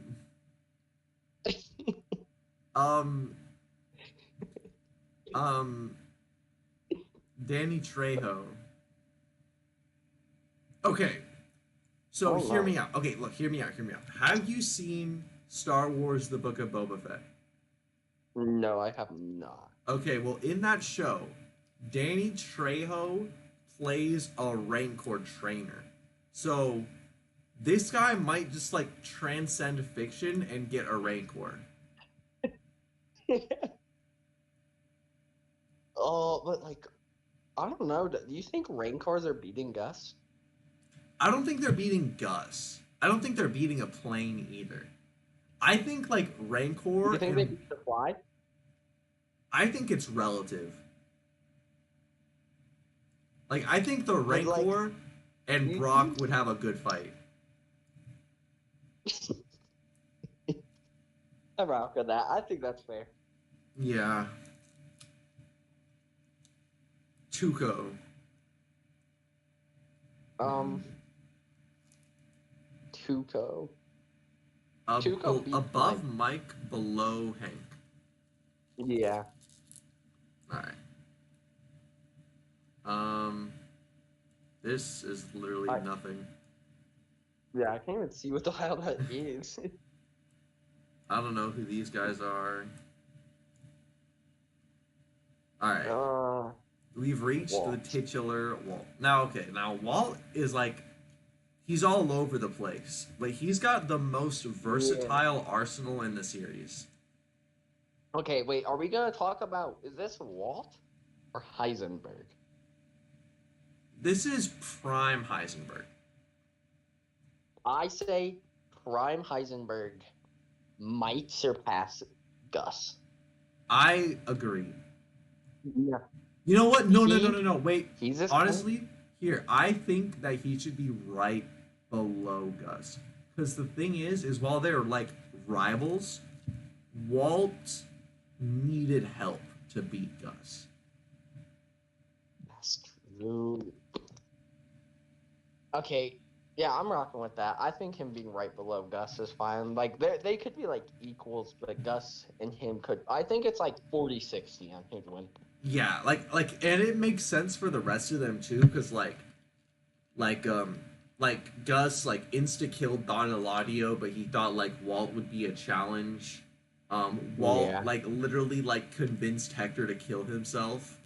[SPEAKER 1] Danny Trejo. Okay, so hear me out. Okay, look, hear me out. Have you seen Star Wars: The Book of Boba Fett?
[SPEAKER 2] No, I have not.
[SPEAKER 1] Okay, well, in that show, Danny Trejo plays a Rancor trainer. So, this guy might just, like, transcend fiction and get a Rancor.
[SPEAKER 2] Oh, but, like, I don't know. Do you think Rancors are beating Gus?
[SPEAKER 1] I don't think they're beating Gus. I don't think they're beating a plane either. I think, like, Rancor...
[SPEAKER 2] Do you think they beat the Fly?
[SPEAKER 1] I think it's relative. Like, I think the Rancor and Brock would have a good fight.
[SPEAKER 2] I'm rock with that. I think that's fair.
[SPEAKER 1] Yeah. Tuco.
[SPEAKER 2] Tuco.
[SPEAKER 1] Above Mike, below Hank.
[SPEAKER 2] Yeah.
[SPEAKER 1] Alright. This is literally nothing.
[SPEAKER 2] Yeah, I can't even see what the hell that is.
[SPEAKER 1] I don't know who these guys are. Alright. We've reached the titular Walt. Now, Walt is like, he's all over the place, but he's got the most versatile arsenal in the series.
[SPEAKER 2] Okay, wait, are we gonna talk about, is this Walt or Heisenberg?
[SPEAKER 1] This is prime Heisenberg.
[SPEAKER 2] I say Prime Heisenberg might surpass Gus.
[SPEAKER 1] I agree.
[SPEAKER 2] Yeah.
[SPEAKER 1] You know what? No. Wait.
[SPEAKER 2] He's this
[SPEAKER 1] Honestly, here, I think that he should be right below Gus. Because the thing is while they're like rivals, Walt needed help to beat Gus.
[SPEAKER 2] That's true. Okay, yeah, I'm rocking with that. I think him being right below Gus is fine. Like, they could be, like, equals, but Gus and him could... I think it's, like, 40-60 on who'd win.
[SPEAKER 1] Yeah, and it makes sense for the rest of them too, because like Gus like insta killed Don Eladio, but he thought like Walt would be a challenge. Walt like literally like convinced Hector to kill himself.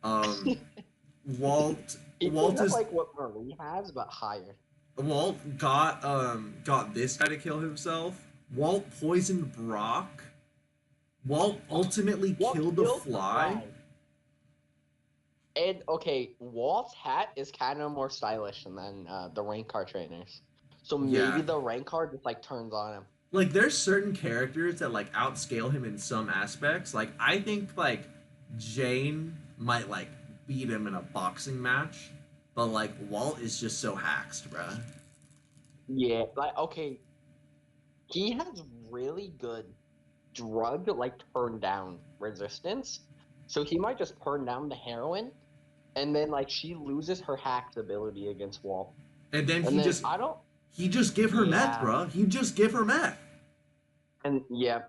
[SPEAKER 1] Walt Walt is
[SPEAKER 2] like what Marie has, but higher.
[SPEAKER 1] Walt got this guy to kill himself. Walt poisoned Brock. Walt ultimately killed the fly.
[SPEAKER 2] And okay, Walt's hat is kind of more stylish than the rank car trainers. So maybe the rank car just like turns on him.
[SPEAKER 1] Like there's certain characters that like outscale him in some aspects. Like I think like Jane might like beat him in a boxing match, but like Walt is just so haxed, bruh.
[SPEAKER 2] Yeah, like okay, he has really good drug like turn down resistance, so he might just turn down the heroin, and then like she loses her hacks ability against Walt.
[SPEAKER 1] And then he just give her meth, bruh. He just give her meth.
[SPEAKER 2] And yeah.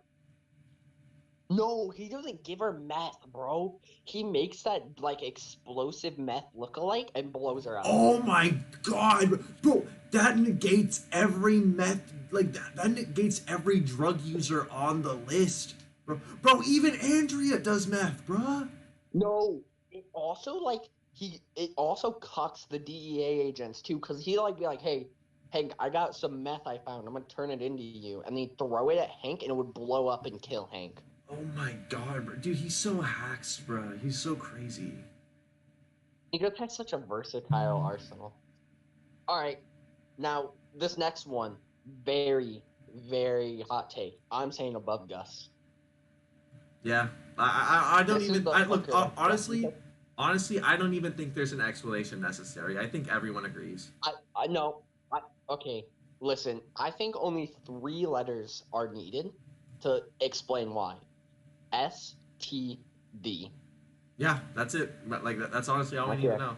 [SPEAKER 2] No, he doesn't give her meth, bro. He makes that like explosive meth lookalike and blows her up.
[SPEAKER 1] Oh my god, bro! That negates every meth, like that negates every drug user on the list, bro. Bro, even Andrea does meth, bruh.
[SPEAKER 2] No, it also it also cucks the DEA agents too, cause he like be like, hey, Hank, I got some meth I found. I'm gonna turn it into you, and then throw it at Hank, and it would blow up and kill Hank.
[SPEAKER 1] Oh my god, bro. Dude, he's so hacked, bro. He's so crazy.
[SPEAKER 2] He just has such a versatile arsenal. All right, now this next one, very, very hot take. I'm saying above Gus.
[SPEAKER 1] Yeah, I don't even. Look, honestly, I don't even think there's an explanation necessary. I think everyone agrees.
[SPEAKER 2] I know. Okay, listen. I think only 3 letters are needed to explain why. STD.
[SPEAKER 1] Yeah, that's it. Like that's honestly all we need to know.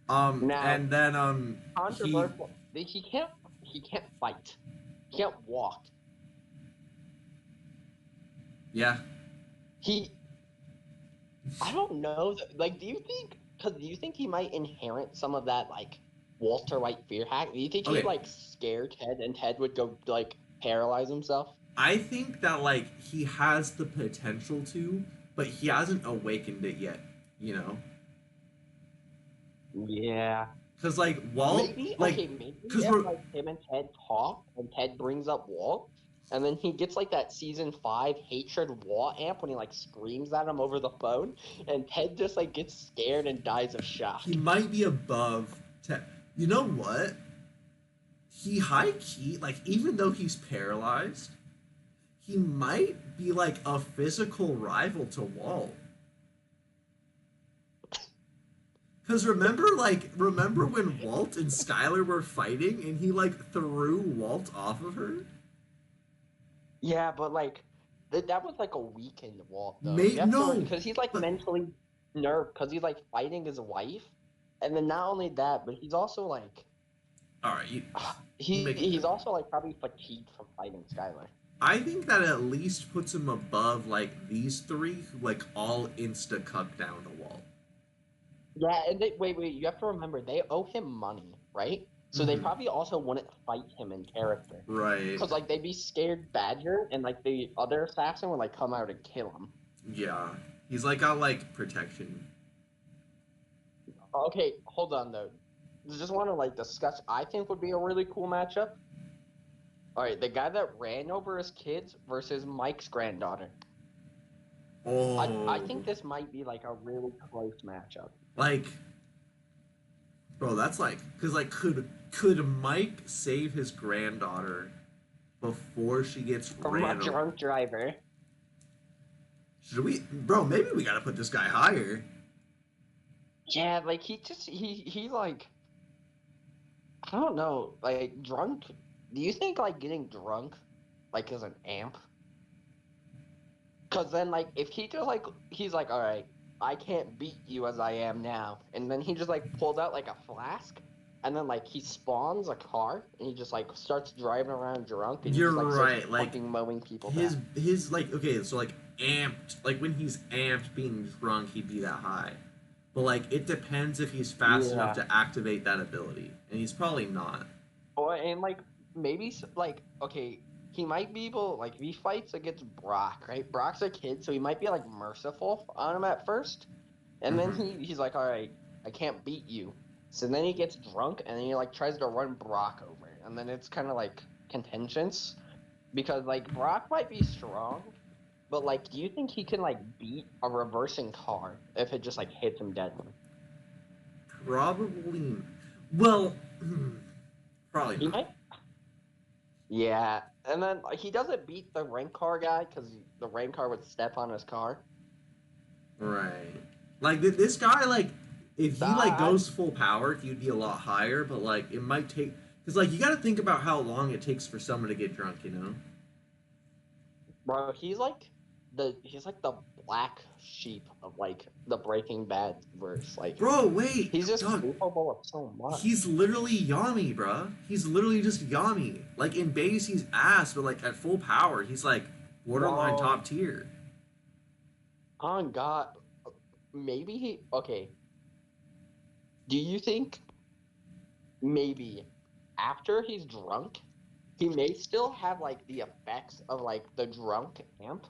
[SPEAKER 2] Now,
[SPEAKER 1] and then
[SPEAKER 2] controversial. He can't fight. He can't walk.
[SPEAKER 1] Yeah.
[SPEAKER 2] I don't know. Like, do you think he might inherit some of that like Walter White fear hack? Do you think he'd like scare Ted and Ted would go like paralyze himself?
[SPEAKER 1] I think that like he has the potential to, but he hasn't awakened it yet, you know?
[SPEAKER 2] Yeah.
[SPEAKER 1] Cause like Walt,
[SPEAKER 2] maybe
[SPEAKER 1] like
[SPEAKER 2] him and Ted talk, and Ted brings up Walt, and then he gets like that season 5 hatred Walt amp when he like screams at him over the phone, and Ted just like gets scared and dies of shock.
[SPEAKER 1] He might be above Ted. You know what? He high key, like even though he's paralyzed, he might be like a physical rival to Walt. Because remember when Walt and Skylar were fighting and he like threw Walt off of her?
[SPEAKER 2] Yeah, but like that was like a weakened Walt though.
[SPEAKER 1] No,
[SPEAKER 2] because he's like mentally nerved because he's like fighting his wife, and then not only that, but he's also like,
[SPEAKER 1] all right,
[SPEAKER 2] he's also like probably fatigued from fighting Skylar.
[SPEAKER 1] I think that at least puts him above like these 3 who like all insta cuck down to Walt.
[SPEAKER 2] Yeah, and wait, you have to remember they owe him money, right? So they probably also wouldn't fight him in character,
[SPEAKER 1] right?
[SPEAKER 2] Because like they'd be scared Badger, and like the other assassin would like come out and kill him.
[SPEAKER 1] Yeah, he's like got like protection.
[SPEAKER 2] Okay, hold on though. Just want to like discuss. I think would be a really cool matchup. All right, the guy that ran over his kids versus Mike's granddaughter.
[SPEAKER 1] Oh,
[SPEAKER 2] I think this might be like a really close matchup.
[SPEAKER 1] Like, bro, that's like, cause like, could Mike save his granddaughter before she gets
[SPEAKER 2] From
[SPEAKER 1] ran
[SPEAKER 2] a
[SPEAKER 1] over.
[SPEAKER 2] drunk driver.
[SPEAKER 1] Should we, bro? Maybe we gotta put this guy higher.
[SPEAKER 2] Yeah, like he like I don't know, like drunk. Do you think like getting drunk, like is an amp? Cause then like if he just like he's like, all right, I can't beat you as I am now, and then he just like pulls out like a flask, and then like he spawns a car, and he just like starts driving around drunk, and he
[SPEAKER 1] You're
[SPEAKER 2] just like starts
[SPEAKER 1] right. Like
[SPEAKER 2] fucking mowing people
[SPEAKER 1] his
[SPEAKER 2] down.
[SPEAKER 1] his like okay, so like amped. Like when he's amped, being drunk, he'd be that high. But like it depends if he's fast enough
[SPEAKER 2] Yeah.
[SPEAKER 1] to activate that ability, and he's probably not.
[SPEAKER 2] Or and like maybe like okay, he might be able like if he fights against Brock, right? Brock's a kid, so he might be like merciful on him at first, and then
[SPEAKER 1] Hmm.
[SPEAKER 2] he's like, all right, I can't beat you. So then he gets drunk and then he like tries to run Brock over, and then it's kind of like contentious because like Brock might be strong, but like, do you think he can like beat a reversing car if it just like hits him dead?
[SPEAKER 1] Probably. Well, probably
[SPEAKER 2] He
[SPEAKER 1] not.
[SPEAKER 2] might. Yeah, and then like, he doesn't beat the rank car guy because the rank car would step on his car.
[SPEAKER 1] Right. Like this guy, like if
[SPEAKER 2] So
[SPEAKER 1] he like goes full power, he'd be a lot higher. But like it might take because like you got to think about how long it takes for someone to get drunk. You know.
[SPEAKER 2] bro, he's like the black sheep of like the Breaking Bad verse. Like
[SPEAKER 1] Bro, wait,
[SPEAKER 2] he's just
[SPEAKER 1] Doug.
[SPEAKER 2] capable of so much.
[SPEAKER 1] He's literally Yami, bruh. He's literally just Yami. Like in base, he's ass, but like at full power, he's like borderline
[SPEAKER 2] Bro,
[SPEAKER 1] top tier.
[SPEAKER 2] on God, maybe he. Okay, do you think maybe after he's drunk, he may still have like the effects of like the drunk amp,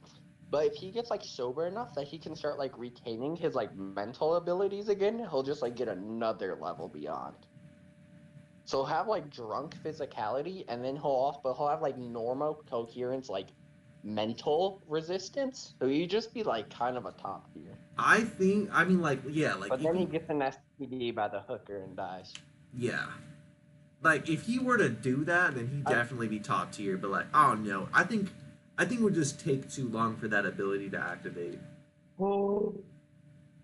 [SPEAKER 2] but if he gets like sober enough that he can start like retaining his like mental abilities again, he'll just like get another level beyond. So he'll have like drunk physicality, and then he'll have like normal coherence, like mental resistance. So he'd just be like kind of a top tier.
[SPEAKER 1] I think. I mean, like yeah, like
[SPEAKER 2] But
[SPEAKER 1] if
[SPEAKER 2] then he
[SPEAKER 1] he,
[SPEAKER 2] gets an STD by the hooker and dies.
[SPEAKER 1] yeah, like if he were to do that, then he'd
[SPEAKER 2] I,
[SPEAKER 1] definitely be top tier. But like, I don't know. I think it would just take too long for that ability to activate.
[SPEAKER 2] oh,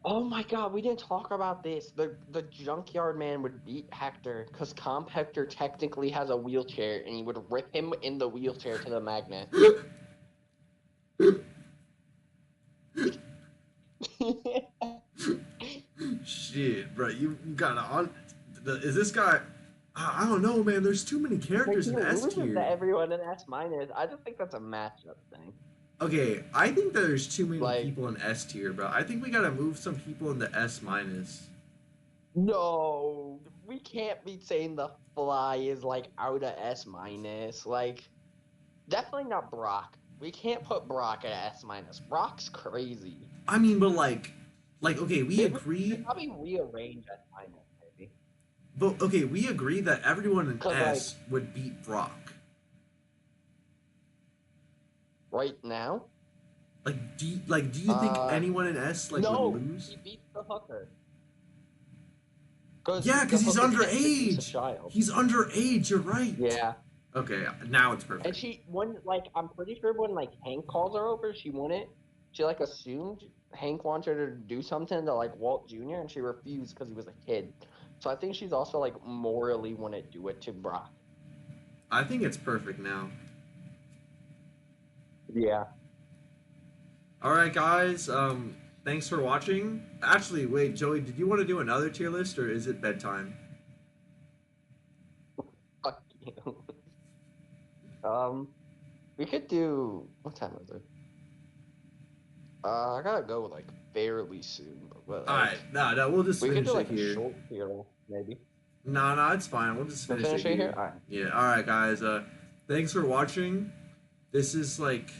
[SPEAKER 2] oh my God, we didn't talk about this. The junkyard man would beat Hector because Comp Hector technically has a wheelchair, and he would rip him in the wheelchair to the magnet.
[SPEAKER 1] Shit, bro, you got on. Is this guy? I don't know, man. There's too many
[SPEAKER 2] Like
[SPEAKER 1] characters
[SPEAKER 2] he
[SPEAKER 1] in S
[SPEAKER 2] loses to
[SPEAKER 1] tier.
[SPEAKER 2] everyone in S minus. I just think that's a matchup thing.
[SPEAKER 1] Okay, I think there's too many
[SPEAKER 2] Like,
[SPEAKER 1] people in S tier, bro. I think we gotta move some people into S minus.
[SPEAKER 2] no, we can't be saying the fly is like out of S minus. Like, definitely not Brock. We can't put Brock at S minus. Brock's crazy.
[SPEAKER 1] I mean, but like okay, we
[SPEAKER 2] They
[SPEAKER 1] agree.
[SPEAKER 2] probably rearrange S minus maybe.
[SPEAKER 1] But okay, we agree that everyone in
[SPEAKER 2] Cause like
[SPEAKER 1] S would beat Brock.
[SPEAKER 2] right now,
[SPEAKER 1] Do you think anyone in S like would
[SPEAKER 2] no,
[SPEAKER 1] lose?
[SPEAKER 2] he beats the hooker. Cause
[SPEAKER 1] Yeah,
[SPEAKER 2] the
[SPEAKER 1] because he's
[SPEAKER 2] hooker technically is a
[SPEAKER 1] underage.
[SPEAKER 2] child.
[SPEAKER 1] He's underage. You're right.
[SPEAKER 2] Yeah.
[SPEAKER 1] Okay, now it's
[SPEAKER 2] And
[SPEAKER 1] perfect.
[SPEAKER 2] I'm pretty sure when like Hank calls her over, she wouldn't. She like assumed Hank wanted her to do something to like Walt Jr. and she refused because he was a kid. So I think she's also like morally wouldn't do it to Brock.
[SPEAKER 1] I think it's perfect now.
[SPEAKER 2] Yeah.
[SPEAKER 1] All right, guys. Thanks for watching. Actually, wait, Joey, did you want to do another tier list or is it bedtime?
[SPEAKER 2] Fuck you. We could do what time is it? I gotta go like fairly soon, but
[SPEAKER 1] All right,
[SPEAKER 2] like,
[SPEAKER 1] no, we'll just
[SPEAKER 2] we could
[SPEAKER 1] finish
[SPEAKER 2] do
[SPEAKER 1] it
[SPEAKER 2] like a
[SPEAKER 1] here.
[SPEAKER 2] short hero maybe.
[SPEAKER 1] No, it's fine. We'll just
[SPEAKER 2] We'll
[SPEAKER 1] finish it here.
[SPEAKER 2] All right.
[SPEAKER 1] Yeah. All right, guys. Thanks for watching. This is like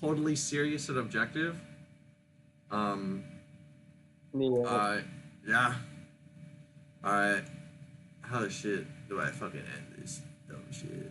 [SPEAKER 1] totally serious and objective. Um.
[SPEAKER 2] Yeah.
[SPEAKER 1] Yeah. All right. How the shit do I fucking end this dumb shit?